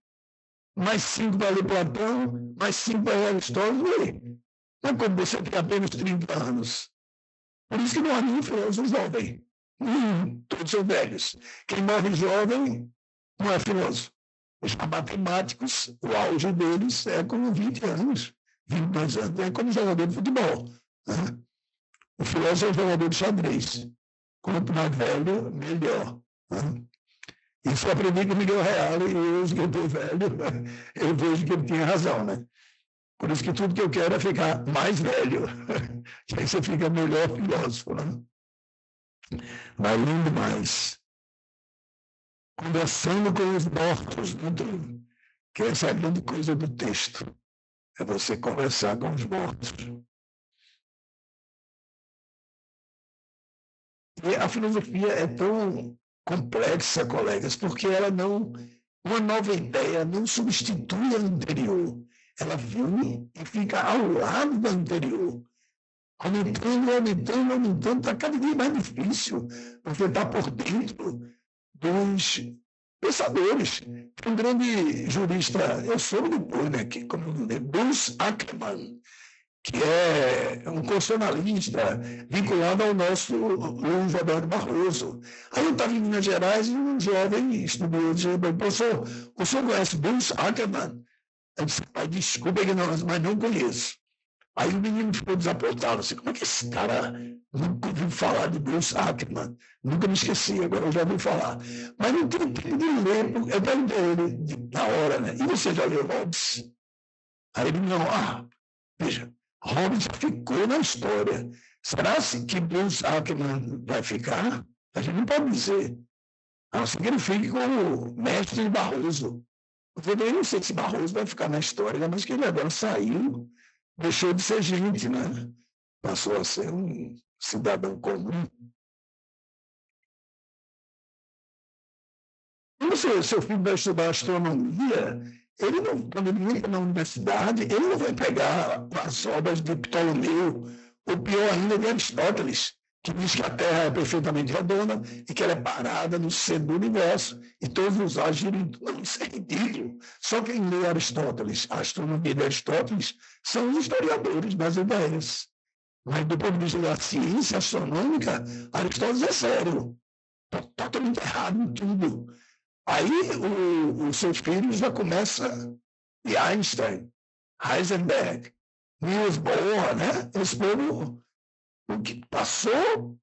Mais 5 para ler Platão, mais 5 para ler Aristóteles? Não é como você tem apenas 30 anos. Por isso que não há nenhum filósofo jovem. Todos são velhos. Quem morre jovem não é filósofo. Os matemáticos, o auge deles é com 20 anos, 22 anos, é como jogador de futebol. Né? O filósofo é um jogador de xadrez. Quanto mais velho, melhor. Né? Isso eu aprendi com o Miguel Real, e hoje que eu estou velho, eu vejo que ele tinha razão. Né? Por isso que tudo que eu quero é ficar mais velho. Que aí você fica melhor filósofo. Né? Vai lindo mais. Conversando com os mortos, que essa é a grande coisa do texto. É você conversar com os mortos. E a filosofia é tão complexa, colegas, porque ela não... Uma nova ideia não substitui a anterior. Ela vem e fica ao lado da anterior. Aumentando, está cada dia mais difícil você estar por dentro dos pensadores. Um grande jurista, eu soube depois, né, Bruce Ackerman, que é um constitucionalista vinculado ao nosso Luiz Roberto Barroso. Aí eu estava em Minas Gerais e um jovem estudioso disse, professor, o senhor conhece Bruce Ackerman? Eu disse, desculpa a ignorância, mas não conheço. Aí o menino ficou desapontado, assim, como é que esse cara nunca ouviu falar de Bruce Ackerman? Nunca me esqueci, agora eu já ouvi falar. Mas não tem tempo de ler, eu perguntei a ele na hora, né? E você já leu Hobbes? Aí ele, não, veja, Hobbes ficou na história. Será que Bruce Ackerman vai ficar? A gente não pode dizer. A não ser que ele fique como mestre de Barroso. Eu não sei se Barroso vai ficar na história, mas que ele agora saiu, deixou de ser gente, né? Passou a ser um cidadão comum. Quando seu filho vai estudar astronomia, ele não, quando ele entra na universidade, ele não vai pegar as obras de Ptolomeu, ou pior ainda, de Aristóteles, que diz que a Terra é perfeitamente redonda e que ela é parada no centro do universo e todos os astros giram em torno. Isso é ridículo. Só quem lê Aristóteles, a astronomia de Aristóteles, são os historiadores das ideias. Mas do ponto de vista da ciência astronômica, Aristóteles é sério. totalmente errado em tudo. Aí os seus filhos já começam de Einstein, Heisenberg, Niels Bohr, né? Esse povo, o que passou.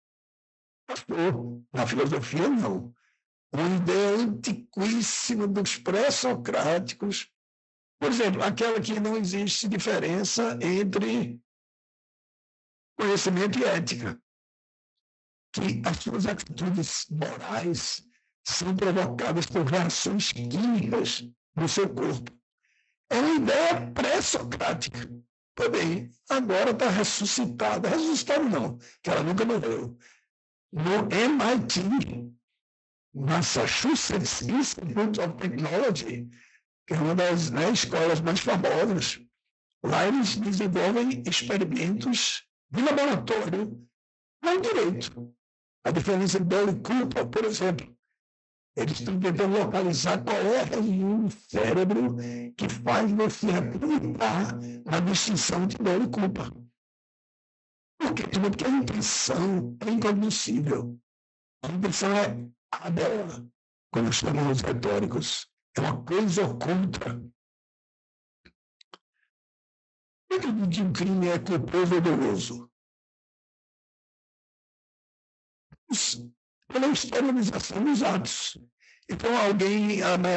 Na filosofia, não. Uma ideia antiquíssima dos pré-socráticos. Por exemplo, aquela que não existe diferença entre conhecimento e ética. Que as suas atitudes morais são provocadas por reações químicas no seu corpo. É uma ideia pré-socrática. Também, agora está ressuscitada. Ressuscitada não, que ela nunca morreu. No MIT, Massachusetts Institute of Technology, que é uma das escolas mais famosas. Lá eles desenvolvem experimentos de laboratório com direito. A diferença de dor e culpa, por exemplo. Eles estão tentando localizar qual é a região do cérebro que faz você acreditar na distinção de dor e culpa. Por quê? Porque a intenção é incognoscível. A intenção é abela, como chamam os retóricos. É uma coisa oculta. Por que um crime é culposo ou doloso? Pela exteriorização dos atos. Então,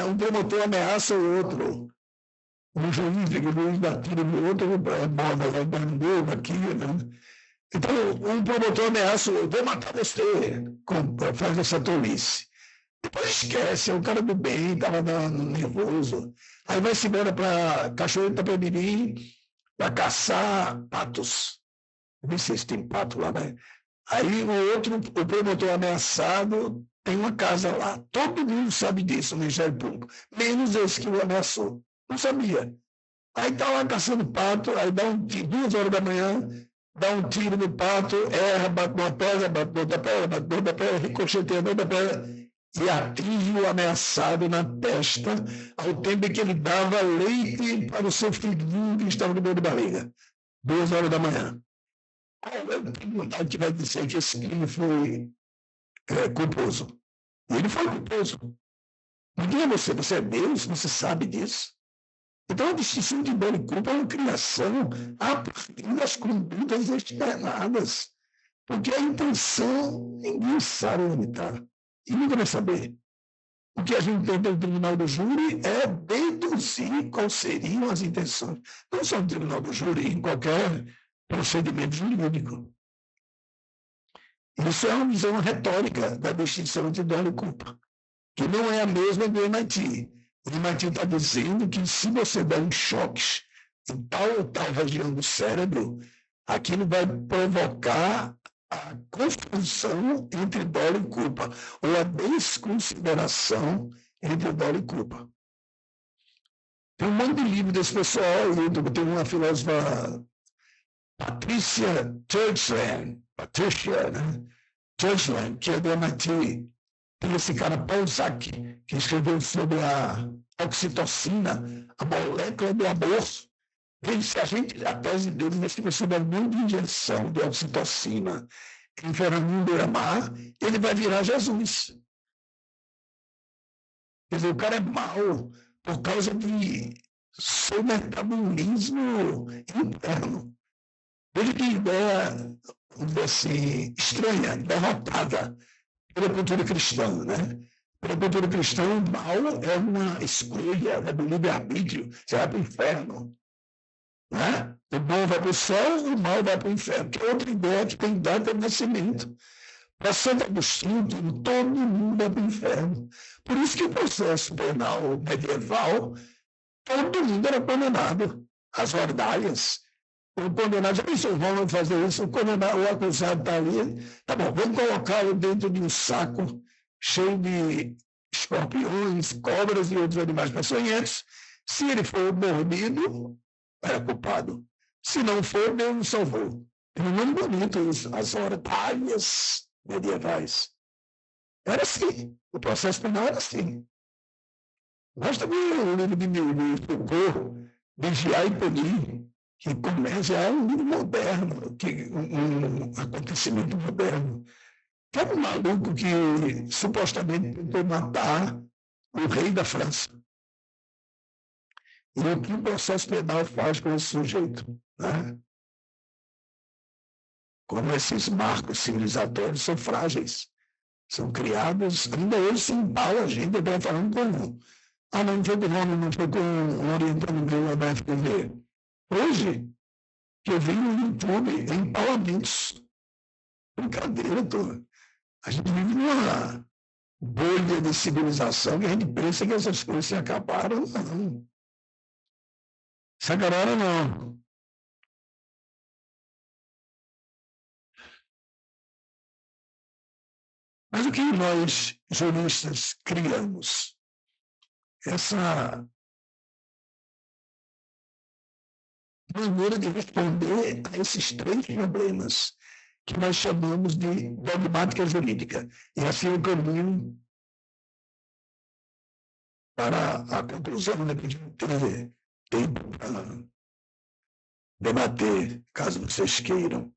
um promotor ameaça o outro. Um juiz dá tiro no outro, bola lá dando aqui, né? Então, um promotor ameaça o outro, vou matar você, faz essa tolice. Depois esquece, é um cara do bem, estava nervoso. Aí vai-se embora para Cachoeira Itapemirim para caçar patos. Não sei se tem pato lá, né? Aí o promotor ameaçado tem uma casa lá. Todo mundo sabe disso no Ministério Público, menos esse que o ameaçou. Não sabia. Aí está lá caçando pato, aí dá 2 horas da manhã, dá um tiro no pato, erra, bate numa pedra, bate noutra pedra, ricocheteia noutra pedra e atinge o ameaçado na testa, ao tempo em que ele dava leite para o seu filhinho que estava no meio de barriga. 2 horas da manhã. Eu tenho vontade que vai dizer que esse crime foi culposo. E ele foi culposo. Ninguém é você, você é Deus, você sabe disso. Então, a distinção de dor e culpa é uma criação a partir das condutas externadas. Porque a intenção, ninguém sabe limitar. E nunca vai saber. O que a gente tem no tribunal do júri é deduzir quais seriam as intenções. Não só no tribunal do júri, em qualquer procedimento jurídico. Isso é uma visão retórica da distinção entre dor e culpa, que não é a mesma do MIT. O MIT está dizendo que se você der choques em tal ou tal região do cérebro, aquilo vai provocar a confusão entre dor e culpa, ou a desconsideração entre dor e culpa. Tem um monte de livro desse pessoal, tem uma filósofa, Patricia Churchland, que é do MIT. Tem esse cara, Paul Zak, que escreveu sobre a oxitocina, a molécula do amor. Se a tese dele é que você der muita injeção de oxitocina em Fernando Beiramar, ele vai virar Jesus. Quer dizer, o cara é mau por causa de seu metabolismo interno. Veja que ideia, assim, estranha, derrotada pela cultura cristã, né? Pela cultura cristã, o mal é uma escolha, é do livre-arbítrio, você vai para o inferno. Né? O bom vai para o céu, o mal vai para o inferno. Que é outra ideia que tem data de nascimento. Para Santo Agostinho, todo mundo vai para o inferno. Por isso que o processo penal medieval, todo mundo era condenado. As ordalhas. O condenado, já pensou, vamos fazer isso, o acusado está ali, tá bom, vamos colocá-lo dentro de um saco cheio de escorpiões, cobras e outros animais peçonhentos. Se ele for mordido, era culpado. Se não for, Deus o salvou. Tem um nome bonito isso, as ordalhas medievais. Era assim, o processo penal era assim. Nós também, o livro de Foucault, Vigiar e Punir, que começa um livro moderno, um acontecimento moderno. Que era um maluco que supostamente tentou matar o rei da França. E o que o processo penal faz com esse sujeito? Né? Como esses marcos civilizatórios são frágeis, são criados, ainda hoje se embala a gente, eu falando como. Ah, não foi com o nome, não foi com um orientando meu lá da FTV. Hoje, que eu vi no YouTube, empalamentos. Brincadeira, a gente vive numa bolha de civilização que a gente pensa que essas coisas se acabaram. Não. Essa galera não. Mas o que nós, juristas, criamos? Essa maneira de responder a esses três problemas que nós chamamos de dogmática jurídica. E assim eu caminho para a conclusão, né, que a gente teve tempo para debater, caso vocês queiram.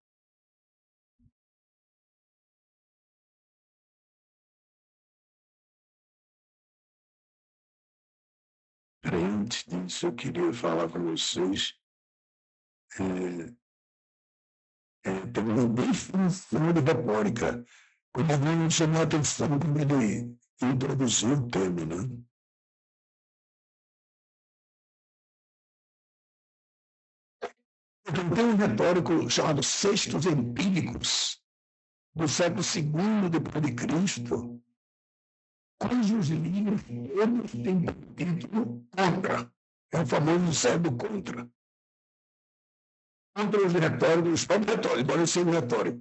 Antes disso, eu queria falar com vocês. Tem uma definição de retórica. Quando alguém chamou a atenção quando ele introduziu o tema, né? Então, tem um retórico chamado Sextos Empíricos, do século II depois de Cristo, cujos livros todos têm título contra. É o famoso Cérebro contra. Contra os retóricos, os próprios retóricos, embora seja retórico.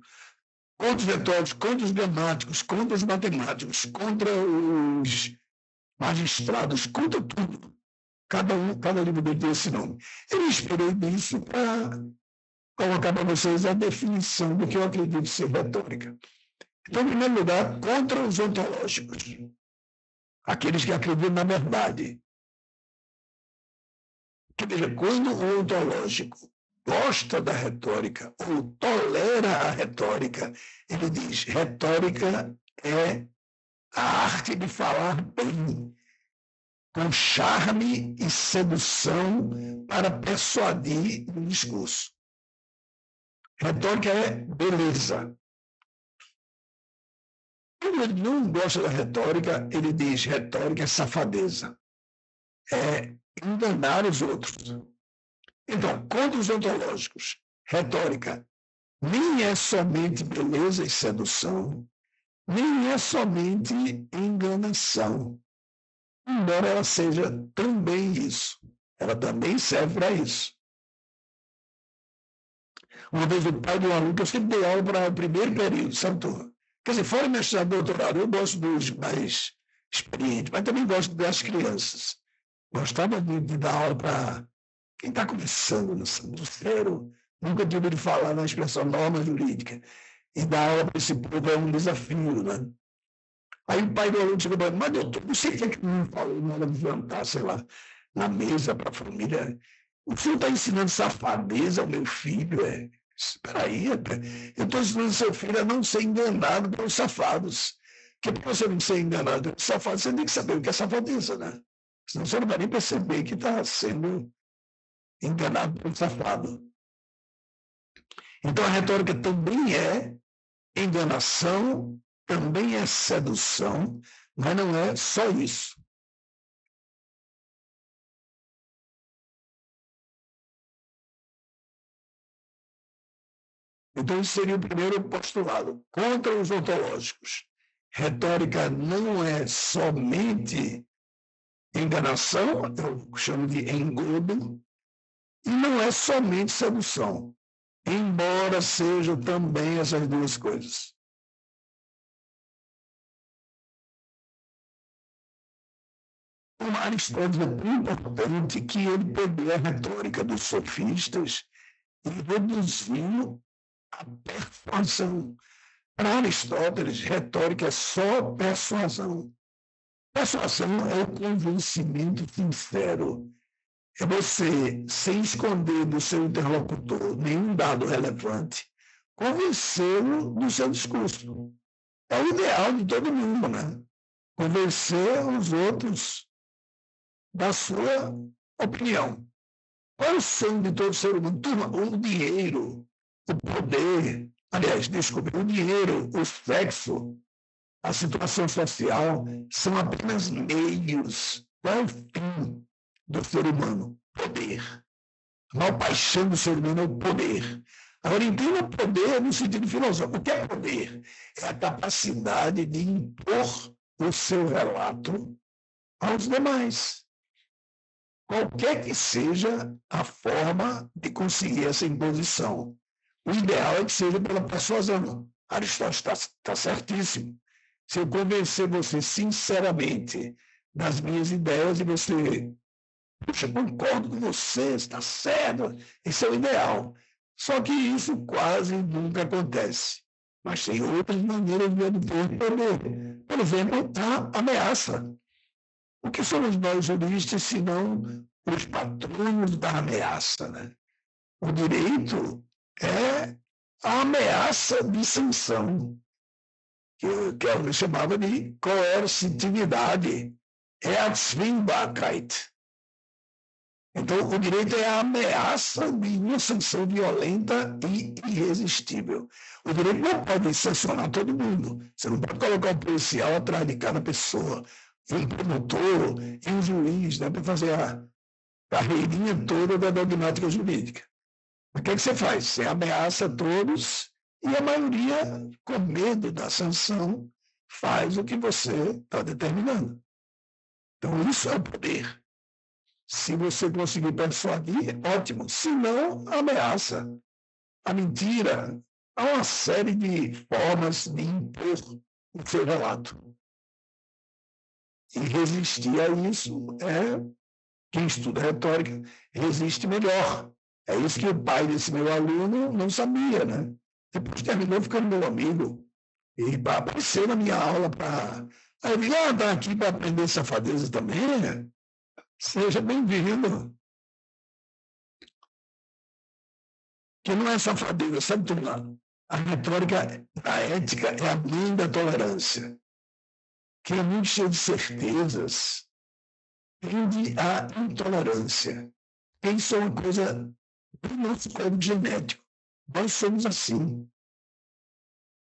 Contra os retóricos, contra os gramáticos, contra os matemáticos, contra os magistrados, contra tudo. Cada livro dele tem esse nome. Eu esperei disso para colocar para vocês a definição do que eu acredito ser retórica. Então, em primeiro lugar, contra os ontológicos, aqueles que acreditam na verdade. Quer dizer, quando o ontológico gosta da retórica ou tolera a retórica, ele diz: retórica é a arte de falar bem, com charme e sedução para persuadir no discurso. Retórica é beleza. Quando ele não gosta da retórica, ele diz: retórica é safadeza. É enganar os outros. Então, contra os ontológicos, retórica nem é somente beleza e sedução, nem é somente enganação, embora ela seja também isso. Ela também serve para isso. Uma vez o pai de um aluno, eu sempre dei aula para o primeiro período, sabe, turma? Quer dizer, fora mestrado e doutorado, eu gosto dos mais experientes, mas também gosto das crianças. Gostava de dar aula para quem está começando no zero, nunca tinha ouvido falar na expressão norma jurídica. E dar aula para esse povo é um desafio, né? Aí o pai do aluno chegou para mim: mas doutor, não sei o que é que me falou na hora de jantar, sei lá, na mesa para a família. O senhor está ensinando safadeza ao meu filho? Espera aí, eu estou ensinando seu filho a não ser enganado pelos safados. Porque para você não ser enganado pelos safados, você tem que saber o que é safadeza, né? Senão você não vai nem perceber que está sendo enganado pelo safado. Então a retórica também é enganação, também é sedução, mas não é só isso. Então, esse seria o primeiro postulado, contra os ontológicos. Retórica não é somente enganação, eu chamo de engodo, e não é somente sedução, embora sejam também essas duas coisas. O Aristóteles é tão importante que ele pegou a retórica dos sofistas e reduziu a persuasão. Para Aristóteles, retórica é só persuasão. Persuasão é o convencimento sincero. É você, sem esconder do seu interlocutor nenhum dado relevante, convencê-lo do seu discurso. é o ideal de todo mundo, né? Convencer os outros da sua opinião. Qual é o sonho de todo ser humano? Turma, o dinheiro, o poder, aliás, desculpe, o dinheiro, o sexo, a situação social são apenas meios. Qual é o fim do ser humano? Poder. A maior paixão do ser humano é o poder. Agora, entenda poder no sentido filosófico. O que é poder? É a capacidade de impor o seu relato aos demais. Qualquer que seja a forma de conseguir essa imposição. O ideal é que seja pela persuasão. Aristóteles está certíssimo. Se eu convencer você sinceramente das minhas ideias e você, puxa, concordo com você, está certo, esse é o ideal. Só que isso quase nunca acontece. Mas tem outras maneiras de obter poder. Por exemplo, a ameaça. O que somos nós juristas, se não os patronos da ameaça? Né? O direito é a ameaça de sanção, que eu chamava de coercitividade, é a Zwingbarkeit. Então, o direito é a ameaça de uma sanção violenta e irresistível. O direito não pode sancionar todo mundo. Você não pode colocar um policial atrás de cada pessoa, um promotor e um juiz, né, para fazer a carreirinha toda da dogmática jurídica. O que é que você faz? Você ameaça todos e a maioria, com medo da sanção, faz o que você está determinando. Então, isso é o poder. Se você conseguir persuadir, ótimo. Se não, ameaça. A mentira. Há uma série de formas de impor o seu relato. E resistir a isso quem estuda retórica resiste melhor. É isso que o pai desse meu aluno não sabia, né? Depois terminou ficando meu amigo. E apareceu na minha aula para... Aí eu digo, está aqui para aprender safadeza também, né? Seja bem-vindo. Que não é safadeza, sabe, turma? A retórica da ética é a mãe da tolerância. Quem é muito cheio de certezas tende à intolerância. Isso é uma coisa do nosso código genético. Nós somos assim.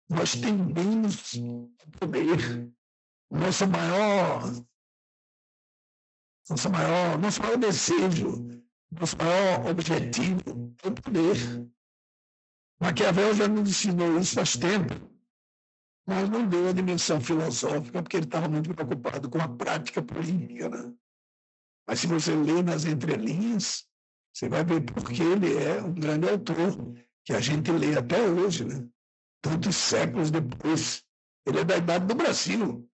Nós tendemos a poder. Nosso maior desejo, nosso maior objetivo é o poder. Maquiavel já nos ensinou isso faz tempo, mas não deu a dimensão filosófica, porque ele estava muito preocupado com a prática política. Né? Mas se você lê nas entrelinhas, você vai ver por que ele é um grande autor, que a gente lê até hoje, né? Tantos séculos depois. Ele é da idade do Brasil.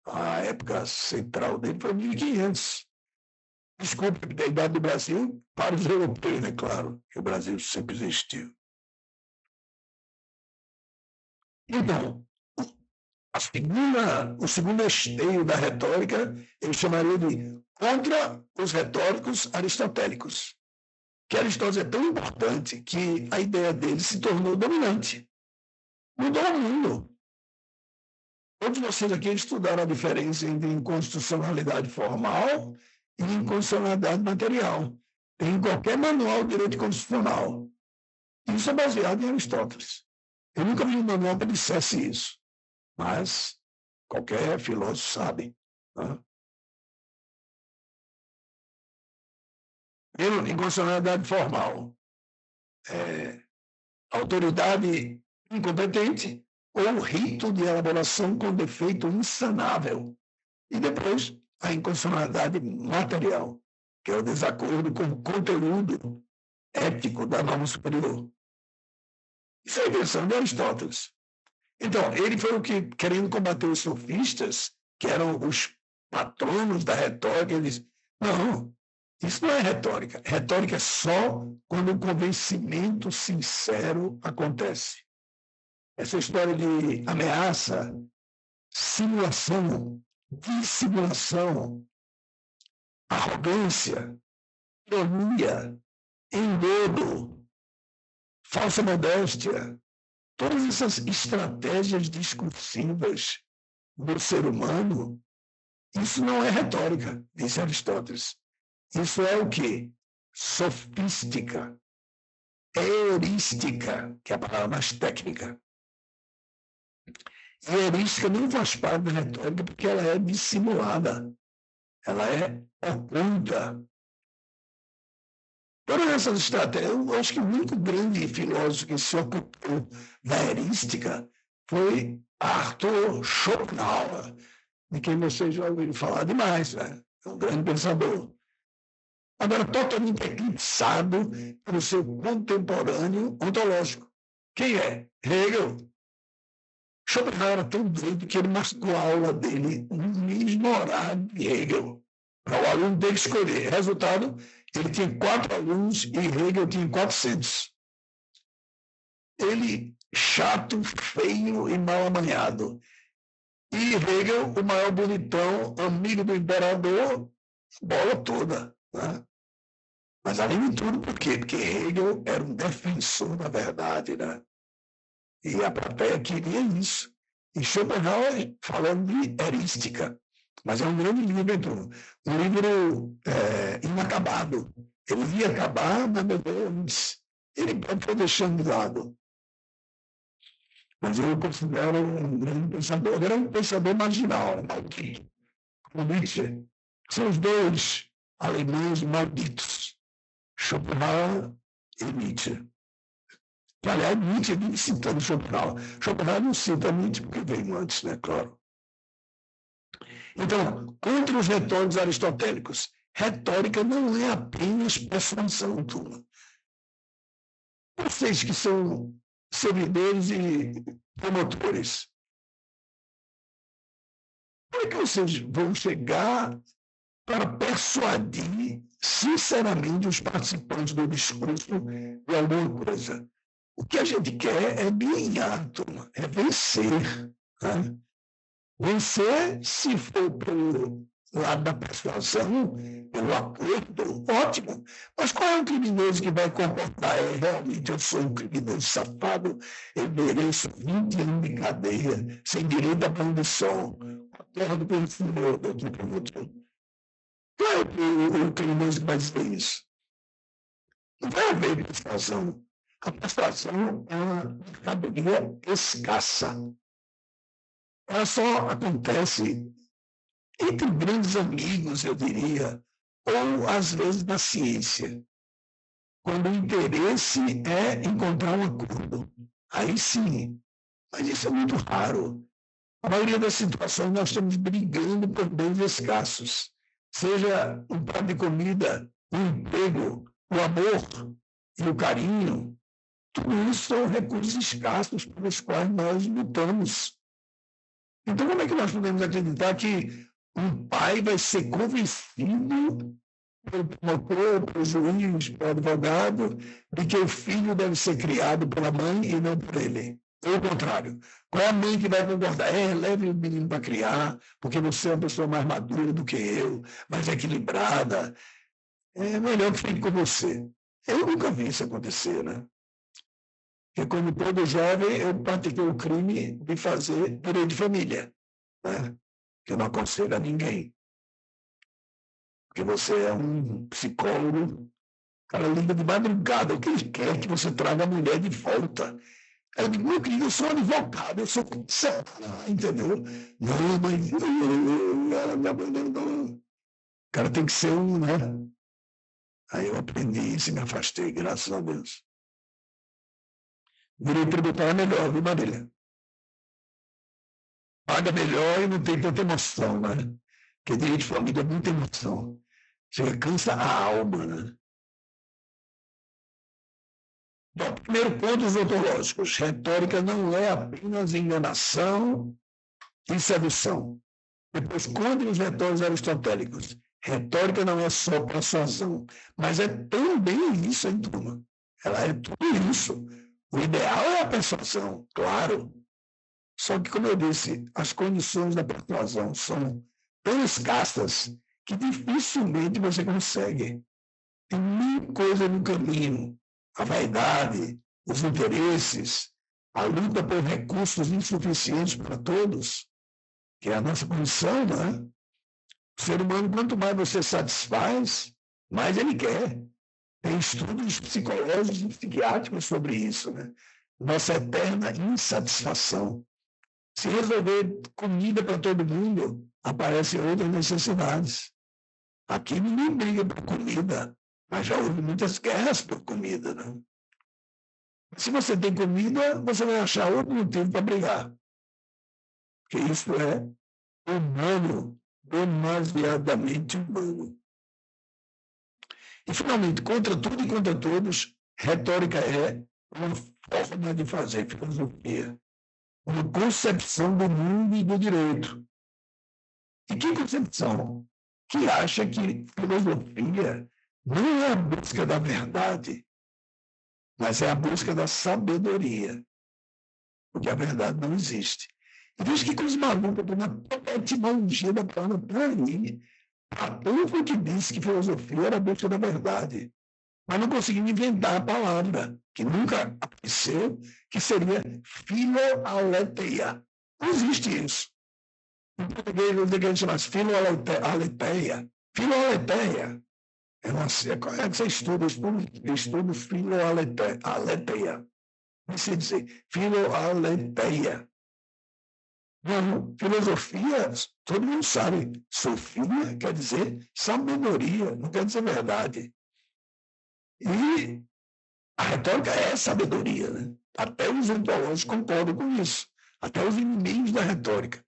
A época central dele foi 1500. Desculpe, da idade do Brasil para os europeus, né? Claro, que o Brasil sempre existiu. Então, o segundo esteio da retórica, ele chamaria de contra os retóricos aristotélicos. Que Aristóteles é tão importante que a ideia dele se tornou dominante. Mudou o mundo. Todos vocês aqui estudaram a diferença entre inconstitucionalidade formal e inconstitucionalidade material. Tem em qualquer manual de direito constitucional. Isso é baseado em Aristóteles. Eu nunca vi um manual que dissesse isso, mas qualquer filósofo sabe. Né? Inconstitucionalidade formal. Autoridade incompetente ou rito de elaboração com defeito insanável. E depois, a inconstitucionalidade material, que é o desacordo com o conteúdo ético da norma superior. Isso é a invenção de Aristóteles. Então, ele foi o que, querendo combater os sofistas, que eram os patronos da retórica, ele disse, não, isso não é retórica. Retórica é só quando o convencimento sincero acontece. Essa história de ameaça, simulação, dissimulação, arrogância, ironia, engodo, falsa modéstia, Todas essas estratégias discursivas do ser humano, isso não é retórica, disse Aristóteles. Isso é o quê? Sofística, heurística, que é a palavra mais técnica. E a heurística não faz parte da retórica porque ela é dissimulada, ela é oculta. Todas essas estratégias, eu acho que o único grande filósofo que se ocupou da heurística foi Arthur Schopenhauer, de quem vocês já ouviram falar demais, né? É um grande pensador. Agora, totalmente eclipsado pelo seu contemporâneo ontológico. Quem é? Hegel. Schopenhauer era tão doido que ele marcou a aula dele no mesmo horário de Hegel, para o aluno ter que escolher. Resultado, ele tinha 4 alunos e Hegel tinha 400. Ele, chato, feio e mal amanhado. E Hegel, o maior bonitão, amigo do imperador, bola toda. Né? Mas, além de tudo, por quê? Porque Hegel era um defensor da verdade. Né? E a plateia queria isso. E Schopenhauer falando de heurística. Mas é um grande livro, um livro inacabado. Ele ia acabar, mas, meu Deus, ele foi deixando de lado. Mas eu considero um grande pensador. Era um pensador marginal, maldito. Como Nietzsche. São os dois alemães malditos. Schopenhauer e Nietzsche. Aliás, Nietzsche vive citando Schopenhauer. Schopenhauer não cita Nietzsche porque veio antes, né? Claro. Então, contra os retóricos aristotélicos, retórica não é apenas persuasão, turma. Vocês que são servidores e promotores, como é que vocês vão chegar para persuadir sinceramente os participantes do discurso de alguma coisa? O que a gente quer é ganhar, turma, é vencer. Né? Vencer, se for pelo lado da persuasão, pelo acordo, ótimo. Mas qual é o criminoso que vai comportar? Realmente eu sou um criminoso safado, eu mereço 20 anos de cadeia, sem direito à punição, a terra do pensador, do promotor. Qual é o criminoso que vai dizer isso? Não vai haver persuasão. A persuasão é uma mercadoria escassa. Ela só acontece entre grandes amigos, eu diria, ou às vezes na ciência, quando o interesse é encontrar um acordo. Aí sim, mas isso é muito raro. A maioria das situações nós estamos brigando por bens escassos, seja um prato de comida, um emprego, o amor e o carinho. Tudo isso são recursos escassos pelos quais nós lutamos. Então, como é que nós podemos acreditar que um pai vai ser convencido pelo promotor, pelo juiz, pelo advogado, de que o filho deve ser criado pela mãe e não por ele? Ou o contrário. Qual é a mãe que vai concordar? Leve o menino para criar, porque você é uma pessoa mais madura do que eu, mais equilibrada. É melhor que fique com você. Eu nunca vi isso acontecer, né? Porque, como todo jovem, eu pratiquei o crime de fazer direito de família, né? Que eu não aconselho a ninguém. Porque você é um psicólogo, o cara liga de madrugada, o que ele quer que você traga a mulher de volta. Eu digo, meu querido, eu sou advogado, eu sou entendeu? Não, mas ela me abandonou. O cara tem que ser um, né? Aí eu aprendi isso e me afastei, graças a Deus. Direito tributário é melhor, viu, Marília? Paga melhor e não tem tanta emoção, né? Porque direito de família é muita emoção. Você cansa a alma, né? Bom, primeiro ponto, os ontológicos. Retórica não é apenas enganação e sedução. Depois, contra os retóricos aristotélicos. Retórica não é só persuasão, mas é também isso, hein, turma? Ela é tudo isso. O ideal é a persuasão, claro. Só que, como eu disse, as condições da persuasão são tão escassas que dificilmente você consegue. Tem muita coisa no caminho. A vaidade, os interesses, a luta por recursos insuficientes para todos, que é a nossa condição, né? O ser humano, quanto mais você satisfaz, mais ele quer. Tem estudos psicológicos e psiquiátricos sobre isso, né? Nossa eterna insatisfação. Se resolver comida para todo mundo, aparecem outras necessidades. Aqui ninguém briga por comida, mas já houve muitas guerras por comida, né? Se você tem comida, você vai achar outro motivo para brigar. Porque isso é humano, demasiadamente humano. E, finalmente, contra tudo e contra todos, retórica é uma forma de fazer filosofia, uma concepção do mundo e do direito. E que concepção? Que acha que filosofia não é a busca da verdade, mas é a busca da sabedoria, porque a verdade não existe. E diz que com os malucos, na etimologia da palavra, para mim, Platão foi que disse que filosofia era a busca da verdade, mas não conseguiu inventar a palavra, que nunca apareceu, que seria filoaletheia. Não existe isso. Em português, eu digo que a gente chama de filoaletheia. Filoaletheia é uma... Como é que você estuda? Estudo filoaletheia. Não sei dizer filoaletheia. Não, filosofia, todo mundo sabe. Sofia quer dizer sabedoria, não quer dizer verdade. E a retórica é sabedoria, né? Até os ontológicos concordam com isso. Até os inimigos da retórica.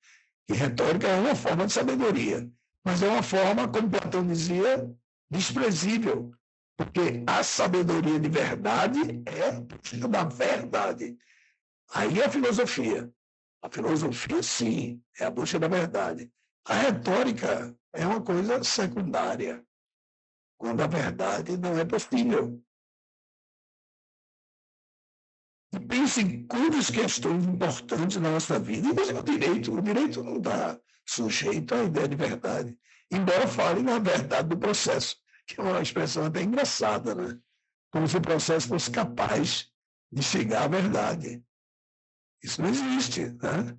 E retórica é uma forma de sabedoria, mas é uma forma, como Platão dizia, desprezível, porque a sabedoria de verdade é a busca da verdade. Aí é a filosofia. A filosofia, sim, é a busca da verdade. A retórica é uma coisa secundária, quando a verdade não é possível. E pense em quantas questões importantes na nossa vida, inclusive o direito não está sujeito à ideia de verdade, embora fale na verdade do processo, que é uma expressão até engraçada, né? Como se o processo fosse capaz de chegar à verdade. Isso não existe, né?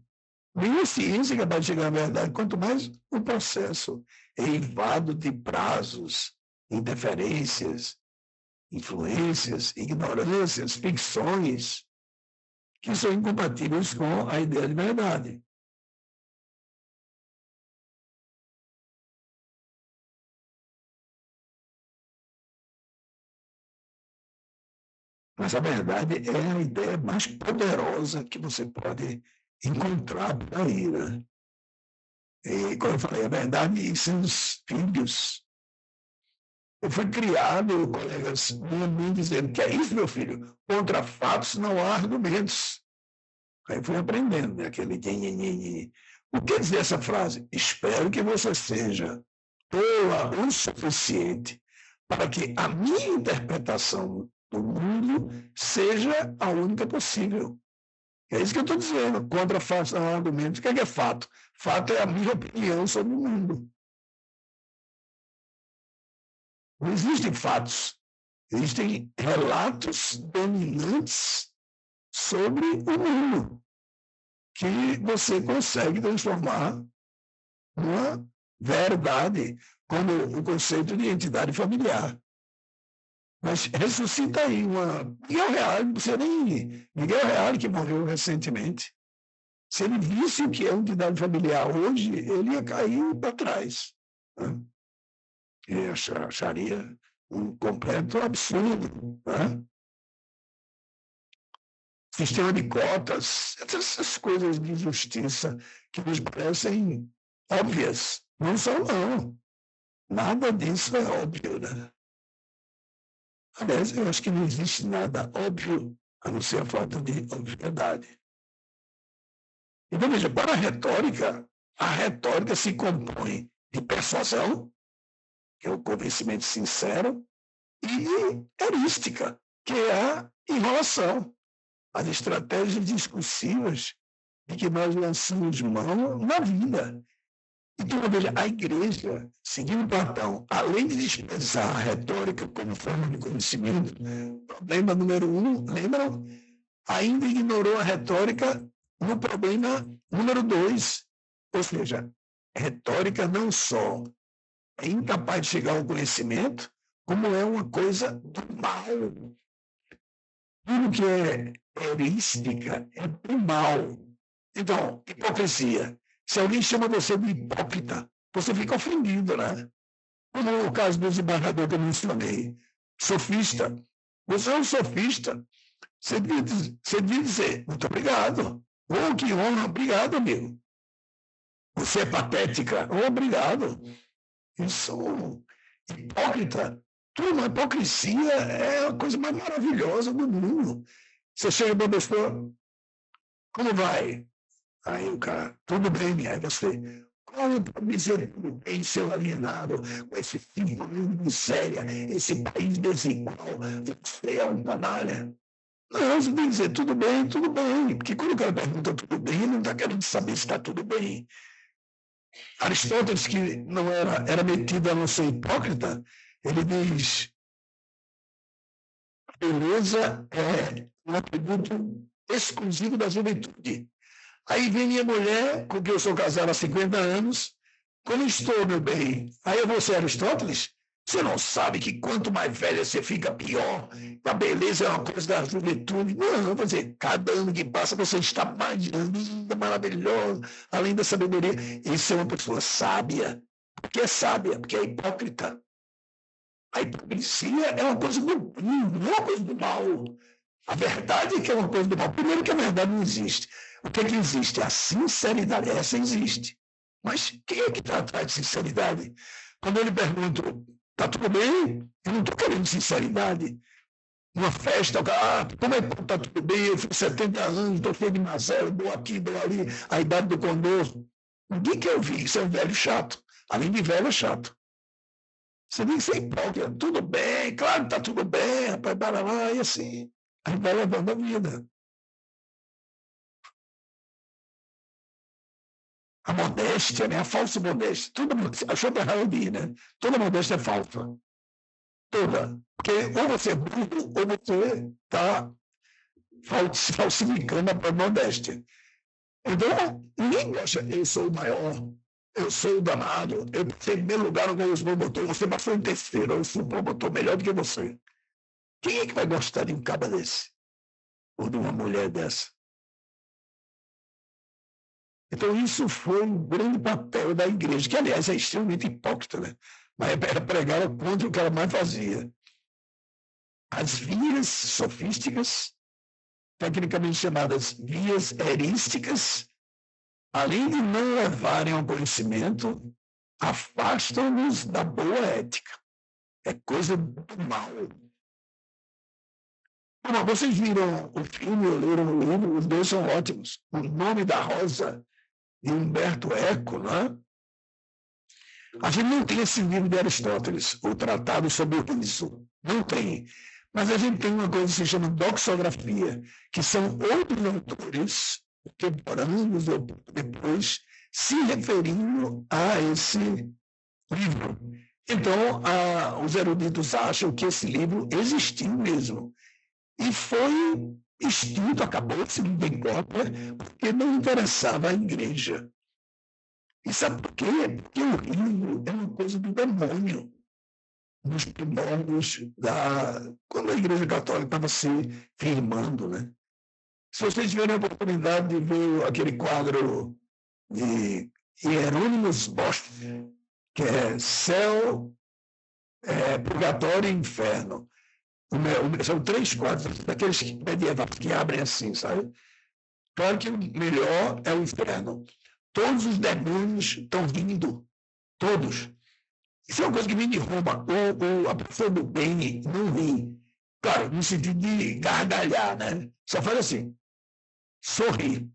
Nem a ciência é capaz de chegar à verdade, quanto mais o processo eivado de prazos, interferências, influências, ignorâncias, ficções, que são incompatíveis com a ideia de verdade. Mas a verdade é a ideia mais poderosa que você pode encontrar por aí, né? E, como eu falei, a verdade em seus filhos. Eu fui criado, colegas, minha mãe dizendo que é isso, meu filho, contra fatos não há argumentos. Aí fui aprendendo, né? Aquele... O que dizer essa frase? Espero que você seja tola o suficiente para que a minha interpretação do mundo seja a única possível. É isso que eu estou dizendo. Contra fatos não há argumentos. O que é fato? Fato é a minha opinião sobre o mundo. Não existem fatos. Existem relatos dominantes sobre o mundo que você consegue transformar numa verdade, como o conceito de entidade familiar. Mas ressuscita aí uma... Miguel Reale, não precisa nem... Miguel Reale, que morreu recentemente, se ele visse o que é entidade familiar hoje, ele ia cair para trás. Né? Ele acharia um completo absurdo. Né? Sistema de cotas, essas coisas de justiça que nos parecem óbvias. Não são, não. Nada disso é óbvio, né? Aliás, eu acho que não existe nada óbvio, a não ser a falta de obviedade. Então, veja, para a retórica se compõe de persuasão, que é o convencimento sincero, e heurística, que é a enrolação, as estratégias discursivas de que nós lançamos mão na vida. Então, veja, a igreja, seguindo Platão, além de desprezar a retórica como forma de conhecimento, problema número 1, lembram? ainda ignorou a retórica no problema número 2. Ou seja, retórica não só é incapaz de chegar ao conhecimento, como é uma coisa do mal. Tudo que é erística é do mal. Então, hipocrisia. Se alguém chama você de hipócrita, você fica ofendido, né? Como o caso do desembargador que eu mencionei. Sofista. Você é um sofista. Você devia dizer, muito obrigado. Oh, que honra, obrigado, amigo. Você é patética. Oh, obrigado. Isso, hipócrita. Tudo, a hipocrisia é a coisa mais maravilhosa do mundo. Você chega para a pessoa, como vai? Aí o cara, tudo bem, aí você, como para dizer tudo bem, seu alienado, com esse filho de miséria, esse país desigual, você é um canalha. Não, você tem que dizer tudo bem, porque quando o cara pergunta tudo bem, ele não está querendo saber se está tudo bem. Aristóteles, que não era metido a não ser hipócrita, ele diz: a beleza é um atributo exclusivo da juventude. Aí vem minha mulher, com quem eu sou casado há 50 anos, como estou, meu bem? Aí eu vou ser Aristóteles? Você não sabe que quanto mais velha você fica, pior. A beleza é uma coisa da juventude. Não, vou dizer, cada ano que passa você está mais linda, maravilhosa, além da sabedoria. Isso é uma pessoa sábia. Porque é sábia, porque é hipócrita. A hipocrisia é uma coisa do bem, não é uma coisa do mal. A verdade é que é uma coisa do mal. Primeiro que a verdade não existe. O que é que existe? A sinceridade. Essa existe. Mas quem é que está atrás de sinceridade? Quando eu lhe pergunto, está tudo bem? Eu não estou querendo sinceridade. Uma festa, como é que está tudo bem? Eu fico 70 anos, estou cheio de mazela, dou aqui, dou ali, a idade do condor. Ninguém quer ouvir, isso é um velho chato. Além de velho, é chato. Você tem que ser hipócrita. Tudo bem, claro que está tudo bem, rapaz, barará, e assim. A gente vai levando a vida. A modéstia, né? A falsa modéstia. A Schopenhauer diz, né? Toda modéstia é falsa. Toda. Porque ou você é burro, ou você está falsificando a própria modéstia. Então, ninguém gosta, eu sou o maior, eu sou o danado, eu passei em primeiro lugar no concurso promotor, você passou em terceiro, eu sou promotor melhor do que você. Quem é que vai gostar de um cara desse? Ou de uma mulher dessa? Então, isso foi um grande papel da igreja, que, aliás, é extremamente hipócrita, né? Mas era pregar contra o que ela mais fazia. As vias sofísticas, tecnicamente chamadas vias erísticas, além de não levarem ao conhecimento, afastam-nos da boa ética. É coisa do mal. Bom, vocês viram o filme ou leram o livro? Os dois são ótimos. O Nome da Rosa, de Humberto Eco, né? A gente não tem esse livro de Aristóteles, o Tratado sobre o Riso. Não tem. Mas a gente tem uma coisa que se chama doxografia, que são outros autores, contemporâneos ou depois, se referindo a esse livro. Então, os eruditos acham que esse livro existiu mesmo. E foi extinto, acabou-se, não tem cópia, porque não interessava à igreja. E sabe por quê? Porque o livro é uma coisa do demônio. Nos primórdios quando a Igreja Católica estava se firmando, né? Se vocês tiverem a oportunidade de ver aquele quadro de Hieronymus Bosch, que é Céu, Purgatório e Inferno. São 3 quadros daqueles medievais que abrem assim, sabe? Claro que o melhor é o inferno. Todos os demônios estão vindo, todos. Isso é uma coisa que vem de Roma. A pessoa do bem não ri. Claro, no sentido de gargalhar, né? Só faz assim, sorrir.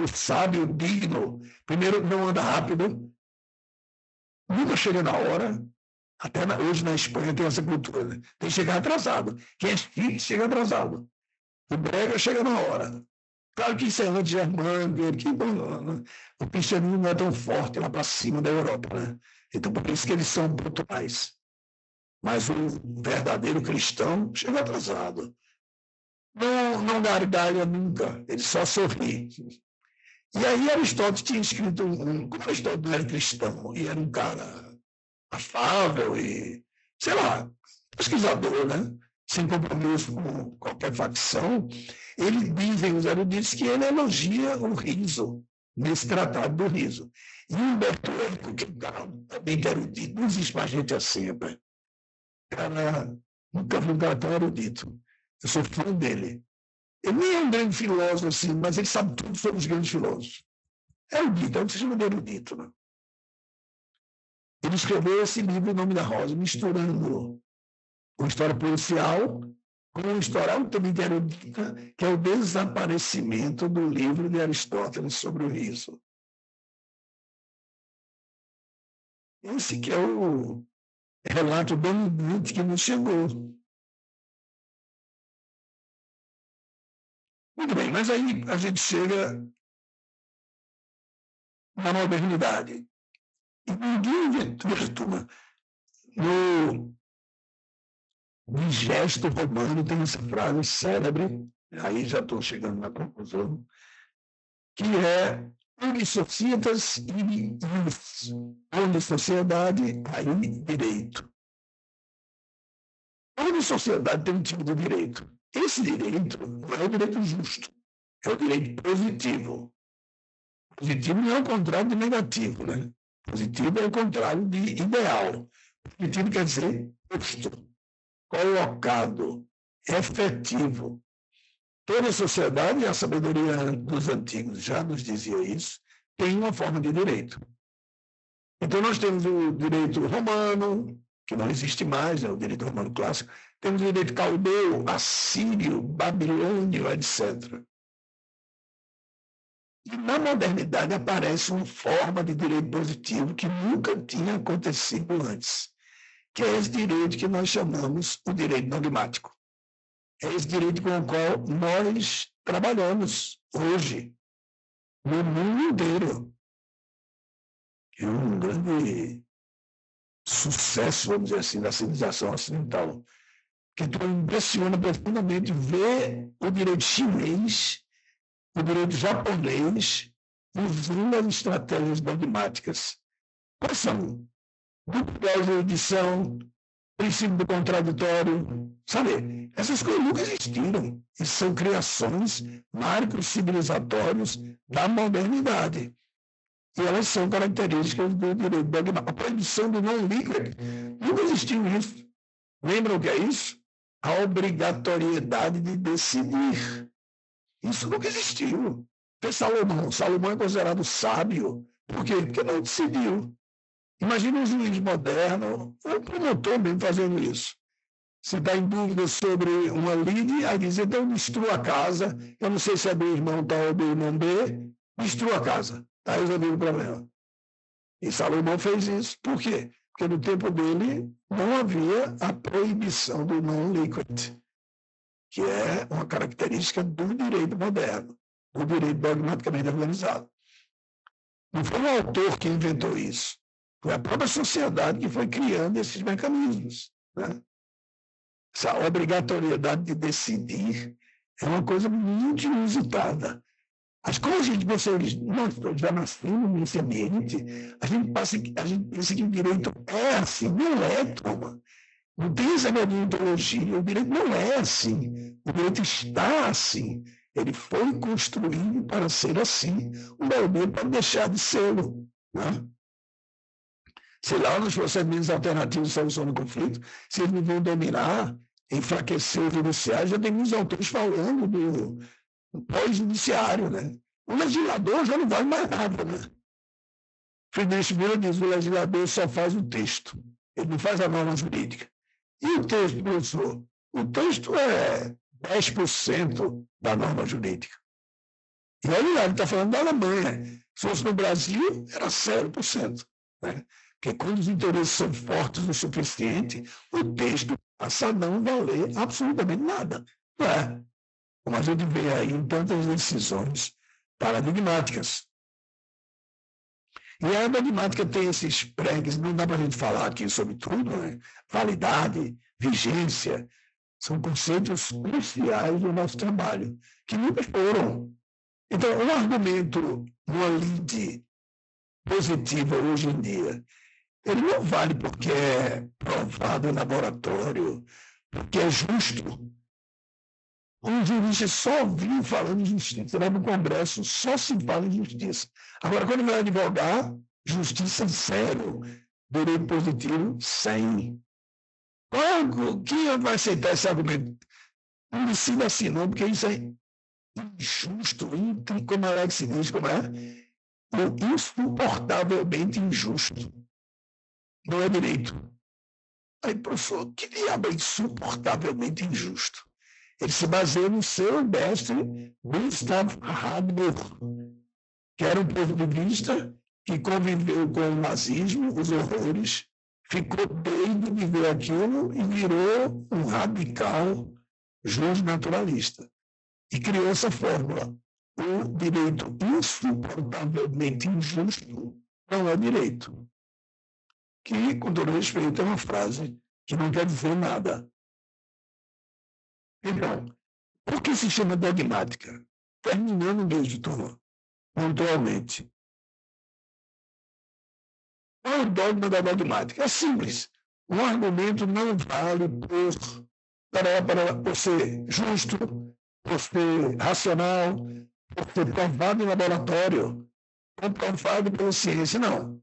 O sábio, digno, primeiro não anda rápido, nunca chega na hora. Até hoje na Espanha tem essa cultura, né? Tem que chegar atrasado. Quem é chique chega atrasado. O brega chega na hora. Claro que isso é anti-germânico, que o cristianismo não é tão forte lá para cima da Europa, né? Então, por isso que eles são brutais. Mas o verdadeiro cristão chega atrasado. não gargalha nunca, ele só sorri. E aí Aristóteles tinha escrito, como Aristóteles não era cristão, e era um cara afável e, sei lá, pesquisador, né? Sem compromisso com qualquer facção, ele dizem os eruditos que ele elogia o riso, nesse tratado do riso. E Humberto Eco, que é um cara também erudito, não existe mais gente assim, rapaz. Cara, nunca vi um cara tão erudito. Eu sou fã dele. Ele nem é um grande filósofo assim, mas ele sabe tudo sobre os grandes filósofos. Erudito, é o que se chama de erudito. Né? Ele escreveu esse livro, O Nome da Rosa, misturando uma história policial com uma história altamente erudita, que é o desaparecimento do livro de Aristóteles sobre o riso. Esse que é o relato dominante que nos chegou. Muito bem, mas aí a gente chega na modernidade. E ninguém inventou, no Digesto Romano tem essa frase célebre, aí já estou chegando na conclusão, que é onde societas e onde sociedade, aí direito. Onde sociedade tem um tipo de direito. Esse direito não é o direito justo, é o direito positivo. Positivo não é o contrário de negativo, né? Positivo é o contrário de ideal. Positivo quer dizer justo, colocado, efetivo. Toda sociedade, e a sabedoria dos antigos já nos dizia isso, tem uma forma de direito. Então, nós temos o direito romano, que não existe mais, é o direito romano clássico, temos o direito caldeu, assírio, babilônio, etc. E na modernidade aparece uma forma de direito positivo que nunca tinha acontecido antes, que é esse direito que nós chamamos o direito dogmático. É esse direito com o qual nós trabalhamos hoje, no mundo inteiro. É um grande sucesso, vamos dizer assim, da civilização ocidental. Que impressiona profundamente ver o direito chinês, o direito japonês, usando as estratégias dogmáticas. Quais são? Dupla jurisdição, princípio do contraditório, sabe? Essas coisas nunca existiram. E são criações, marcos civilizatórios da modernidade. E elas são características do direito dogmático. A proibição do não líquido nunca existiu isso. Lembram o que é isso? A obrigatoriedade de decidir. Isso nunca existiu. Salomão é considerado sábio. Por quê? Porque não decidiu. Imagina um juiz moderno, um promotor mesmo fazendo isso. Você está em dúvida sobre uma lide, aí diz, então destrua a casa. Eu não sei se é do irmão tal ou do irmão B, destrua a casa. Está resolvido o problema. E Salomão fez isso. Por quê? Porque no tempo dele não havia a proibição do non-liquid, que é uma característica do direito moderno, do direito dogmaticamente organizado. Não foi o autor que inventou isso. Foi a própria sociedade que foi criando esses mecanismos. Né? Essa obrigatoriedade de decidir é uma coisa muito inusitada. Mas como nós já nascemos nesse ambiente, a gente pensa que o direito é assim. Não é, turma. Não tem essa metodologia. O direito não é assim. O direito está assim. Ele foi construído para ser assim. O meu pode deixar de ser-lo. Né? Sei lá, nos procedimentos alternativos de solução do conflito, se eles vão dominar, enfraquecer o judiciário, já tem muitos autores falando do pós-judiciário, né? O legislador já não vale mais nada, né? Friedrich Miller diz que o legislador só faz o texto, ele não faz a norma jurídica. E o texto, professor? O texto é 10% da norma jurídica. E olha lá, ele está falando da Alemanha. Se fosse no Brasil, era 0%. Né? Porque quando os interesses são fortes o suficiente, o texto passa a não valer absolutamente nada. Não é? Como a gente vê aí em tantas decisões paradigmáticas. E a dogmática tem esses pregs, não dá para a gente falar aqui sobre tudo, né? Validade, vigência, São conceitos cruciais do nosso trabalho, que nunca foram. Então, um argumento numa lide positiva hoje em dia, ele não vale porque é provado em laboratório, porque é justo. Os juristas só ouviam falando em justiça. Lá no Congresso só se fala em justiça. Agora, quando vai advogar, justiça zero. Direito positivo, 100. Quem vai aceitar esse argumento? Não decida assim, não, porque isso é injusto, como Alex diz, como é? Insuportavelmente injusto. Não é direito. Aí, professor, que diabo é insuportavelmente injusto? Ele se baseia no seu mestre, Gustav Hadamard, que era um ponto de vista que conviveu com o nazismo, os horrores, ficou doido de ver aquilo e virou um radical justnaturalista. E criou essa fórmula. O direito insuportavelmente injusto não é direito. Que, com todo respeito, é uma frase que não quer dizer nada. Então, por que se chama dogmática? Terminando mesmo, turma, pontualmente. Qual é o dogma da dogmática? É simples. Um argumento não vale por ser justo, por ser racional, por ser provado em laboratório, comprovado pela ciência, não.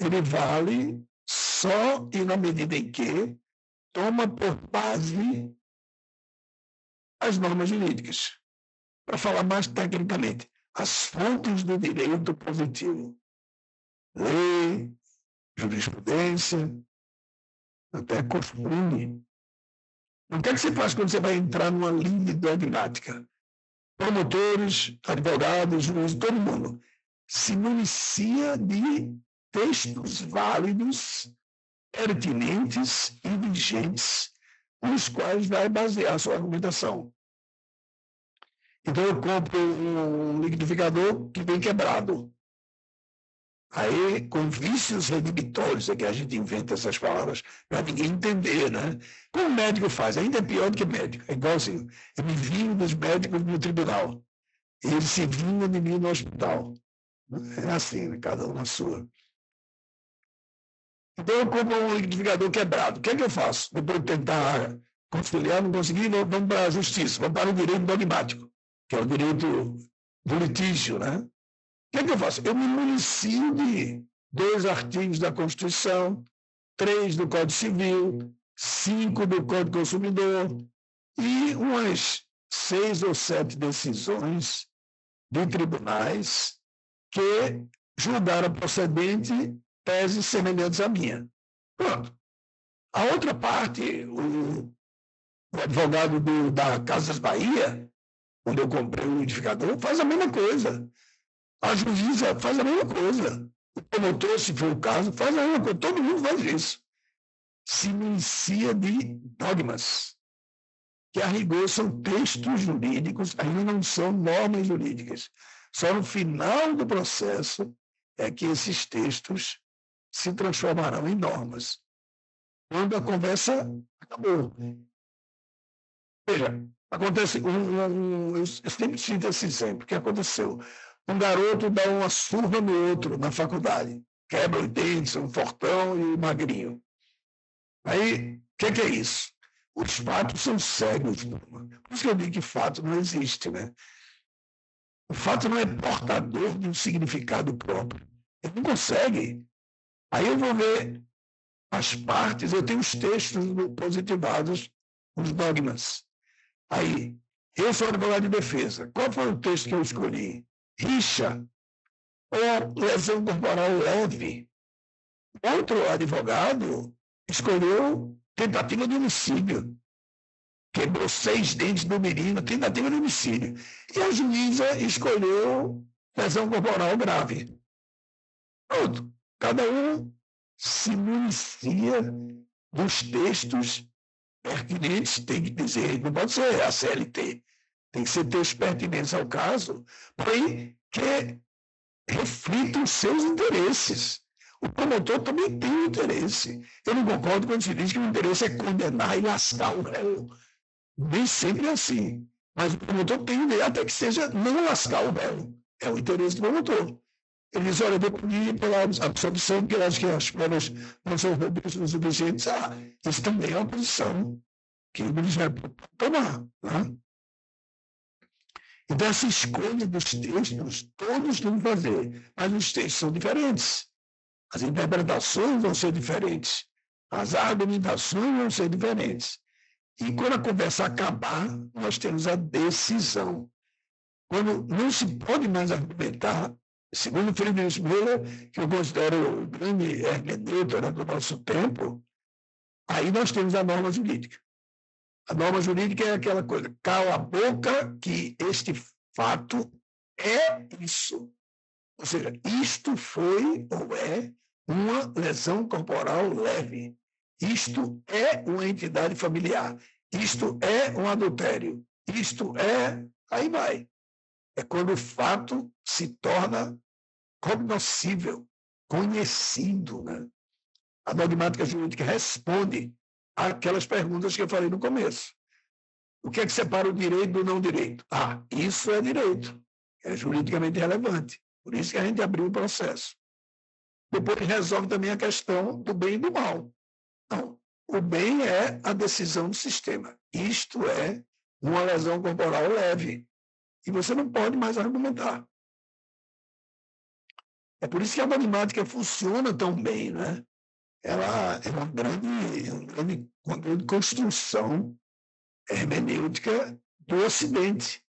Ele vale só e na medida em que toma por base as normas jurídicas. Para falar mais tecnicamente, as fontes do direito positivo. Lei, jurisprudência, até costume. O que é que você faz quando você vai entrar numa linha dogmática? Promotores, advogados, juízes, todo mundo se municia de textos válidos, pertinentes e vigentes, nos quais vai basear a sua argumentação. Então, eu compro um liquidificador que vem quebrado. Aí, com vícios redibitórios, é que a gente inventa essas palavras para ninguém entender, né? Como o médico faz? Ainda é pior do que médico. É igual assim, eu me vingo dos médicos no tribunal. Eles se vingam de mim no hospital. É assim, né? Cada um na sua. Então, eu compro um liquidificador quebrado. O que é que eu faço? Depois de tentar conciliar, não consegui, vamos para a justiça, vamos para o direito dogmático, que é o direito do litígio, né? O que é que eu faço? Eu me municio de 2 artigos da Constituição, 3 do Código Civil, 5 do Código do Consumidor e umas 6 ou 7 decisões de tribunais que julgaram procedente teses semelhantes à minha. Pronto. A outra parte, o advogado da Casas Bahia, onde eu comprei o liquidificador, faz a mesma coisa. A juíza faz a mesma coisa. O promotor, se for o caso, faz a mesma coisa. Todo mundo faz isso. Se inicia de dogmas, que a rigor são textos jurídicos, ainda não são normas jurídicas. Só no final do processo é que esses textos se transformarão em normas. Quando a conversa acabou. Veja, acontece, eu sempre cito esse exemplo, que aconteceu. Um garoto dá uma surra no outro na faculdade, quebra os dentes, um fortão e magrinho. Aí, o que é isso? Os fatos são cegos. Por isso que eu digo que fato não existe, né? O fato não é portador de um significado próprio. Ele não consegue. Aí eu vou ver as partes, eu tenho os textos positivados, os dogmas. Aí, eu sou advogado de defesa. Qual foi o texto que eu escolhi? Rixa ou lesão corporal leve. Outro advogado escolheu tentativa de homicídio. Quebrou 6 dentes do menino, tentativa de homicídio. E a juíza escolheu lesão corporal grave. Pronto. Cada um se municia dos textos pertinentes, tem que dizer, não pode ser a CLT, tem que ser textos pertinentes ao caso, porém que reflitam os seus interesses. O promotor também tem um interesse. Eu não concordo quando se diz que o interesse é condenar e lascar o réu. Nem sempre é assim. Mas o promotor tem ideia, até que seja não lascar o réu. É o interesse do promotor. Ele diz, olha, eu vou pedir pela absolvição, porque eu acho que as provas não são robustas o suficientes. Isso também é uma posição que o Ministério vai tomar. Né? Então, essa escolha dos textos, todos têm que fazer, mas os textos são diferentes. As interpretações vão ser diferentes. As argumentações vão ser diferentes. E quando a conversa acabar, nós temos a decisão. Quando não se pode mais argumentar, segundo Friedrich Müller, que eu considero o grande hermeneuta do nosso tempo, aí nós temos a norma jurídica. A norma jurídica é aquela coisa, cala a boca que este fato é isso. Ou seja, isto foi ou é uma lesão corporal leve. Isto é uma entidade familiar. Isto é um adultério. Isto é... Aí vai. É quando o fato se torna cognoscível, conhecido. Né? A dogmática jurídica responde àquelas perguntas que eu falei no começo. O que é que separa o direito do não direito? Isso é direito. É juridicamente relevante. Por isso que a gente abriu o processo. Depois resolve também a questão do bem e do mal. Não, o bem é a decisão do sistema. Isto é uma lesão corporal leve. E você não pode mais argumentar. É por isso que a dogmática funciona tão bem, né? Ela é uma grande construção hermenêutica do Ocidente.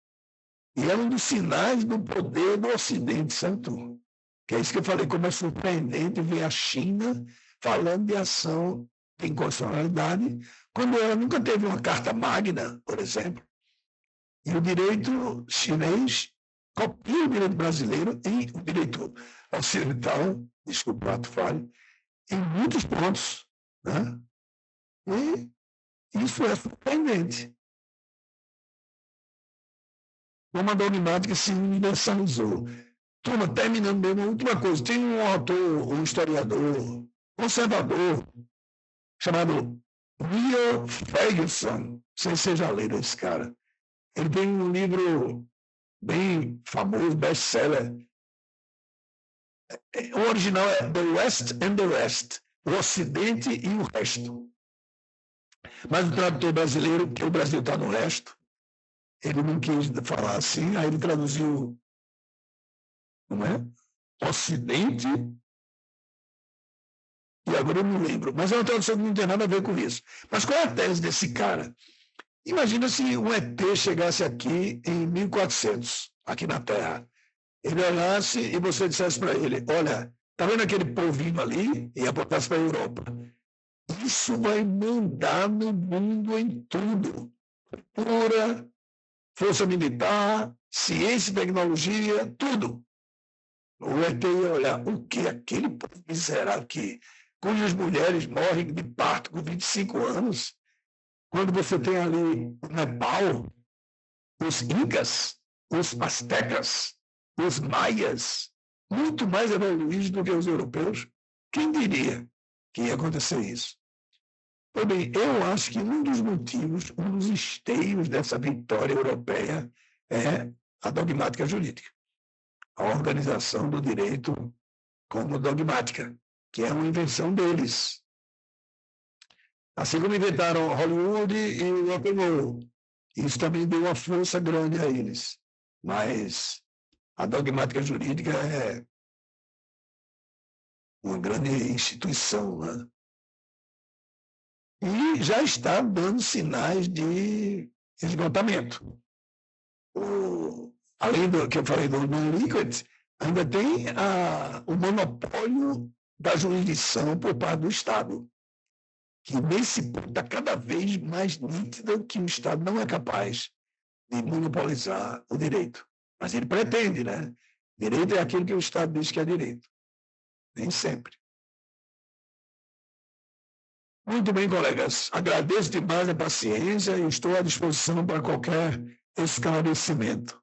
E é um dos sinais do poder do Ocidente, Santo. Que é isso que eu falei, como é surpreendente ver a China falando de ação de inconstitucionalidade, quando ela nunca teve uma carta magna, por exemplo. E o direito chinês copia o direito brasileiro e o direito ocidental, desculpa o ato falho, em muitos pontos. Né? E isso é surpreendente. Como a dogmática se universalizou. Turma, terminando mesmo, a última coisa. Tem um autor, um historiador, conservador, chamado Neil Ferguson. Não sei se vocês já leram esse cara. Ele tem um livro bem famoso, best-seller. O original é The West and the Rest, o Ocidente e o Resto. Mas o tradutor brasileiro, que o Brasil está no resto, ele não quis falar assim, aí ele traduziu, não é? Ocidente, e agora eu não lembro, mas é uma tradução que não tem nada a ver com isso. Mas qual é a tese desse cara? Imagina se um ET chegasse aqui em 1400, aqui na Terra. Ele olhasse e você dissesse para ele, olha, tá vendo aquele povinho ali? E apontasse para a Europa. Isso vai mandar no mundo em tudo. Cultura, força militar, ciência e tecnologia, tudo. O ET ia olhar, o que aquele povo miserável que, cujas mulheres morrem de parto com 25 anos, quando você tem ali o Nepal, os Incas, os Aztecas, os Maias, muito mais evoluídos do que os europeus, quem diria que ia acontecer isso? Pois bem, eu acho que um dos motivos, um dos esteios dessa vitória europeia é a dogmática jurídica, a organização do direito como dogmática, que é uma invenção deles. Assim como inventaram Hollywood e o rock and roll. Isso também deu uma força grande a eles. Mas a dogmática jurídica é uma grande instituição, né? E já está dando sinais de esgotamento. Além do que eu falei do non-liquid, ainda tem o monopólio da jurisdição por parte do Estado, que nesse ponto está cada vez mais nítida que o Estado não é capaz de monopolizar o direito. Mas ele pretende, né? Direito é aquilo que o Estado diz que é direito. Nem sempre. Muito bem, colegas. Agradeço demais a paciência e estou à disposição para qualquer esclarecimento.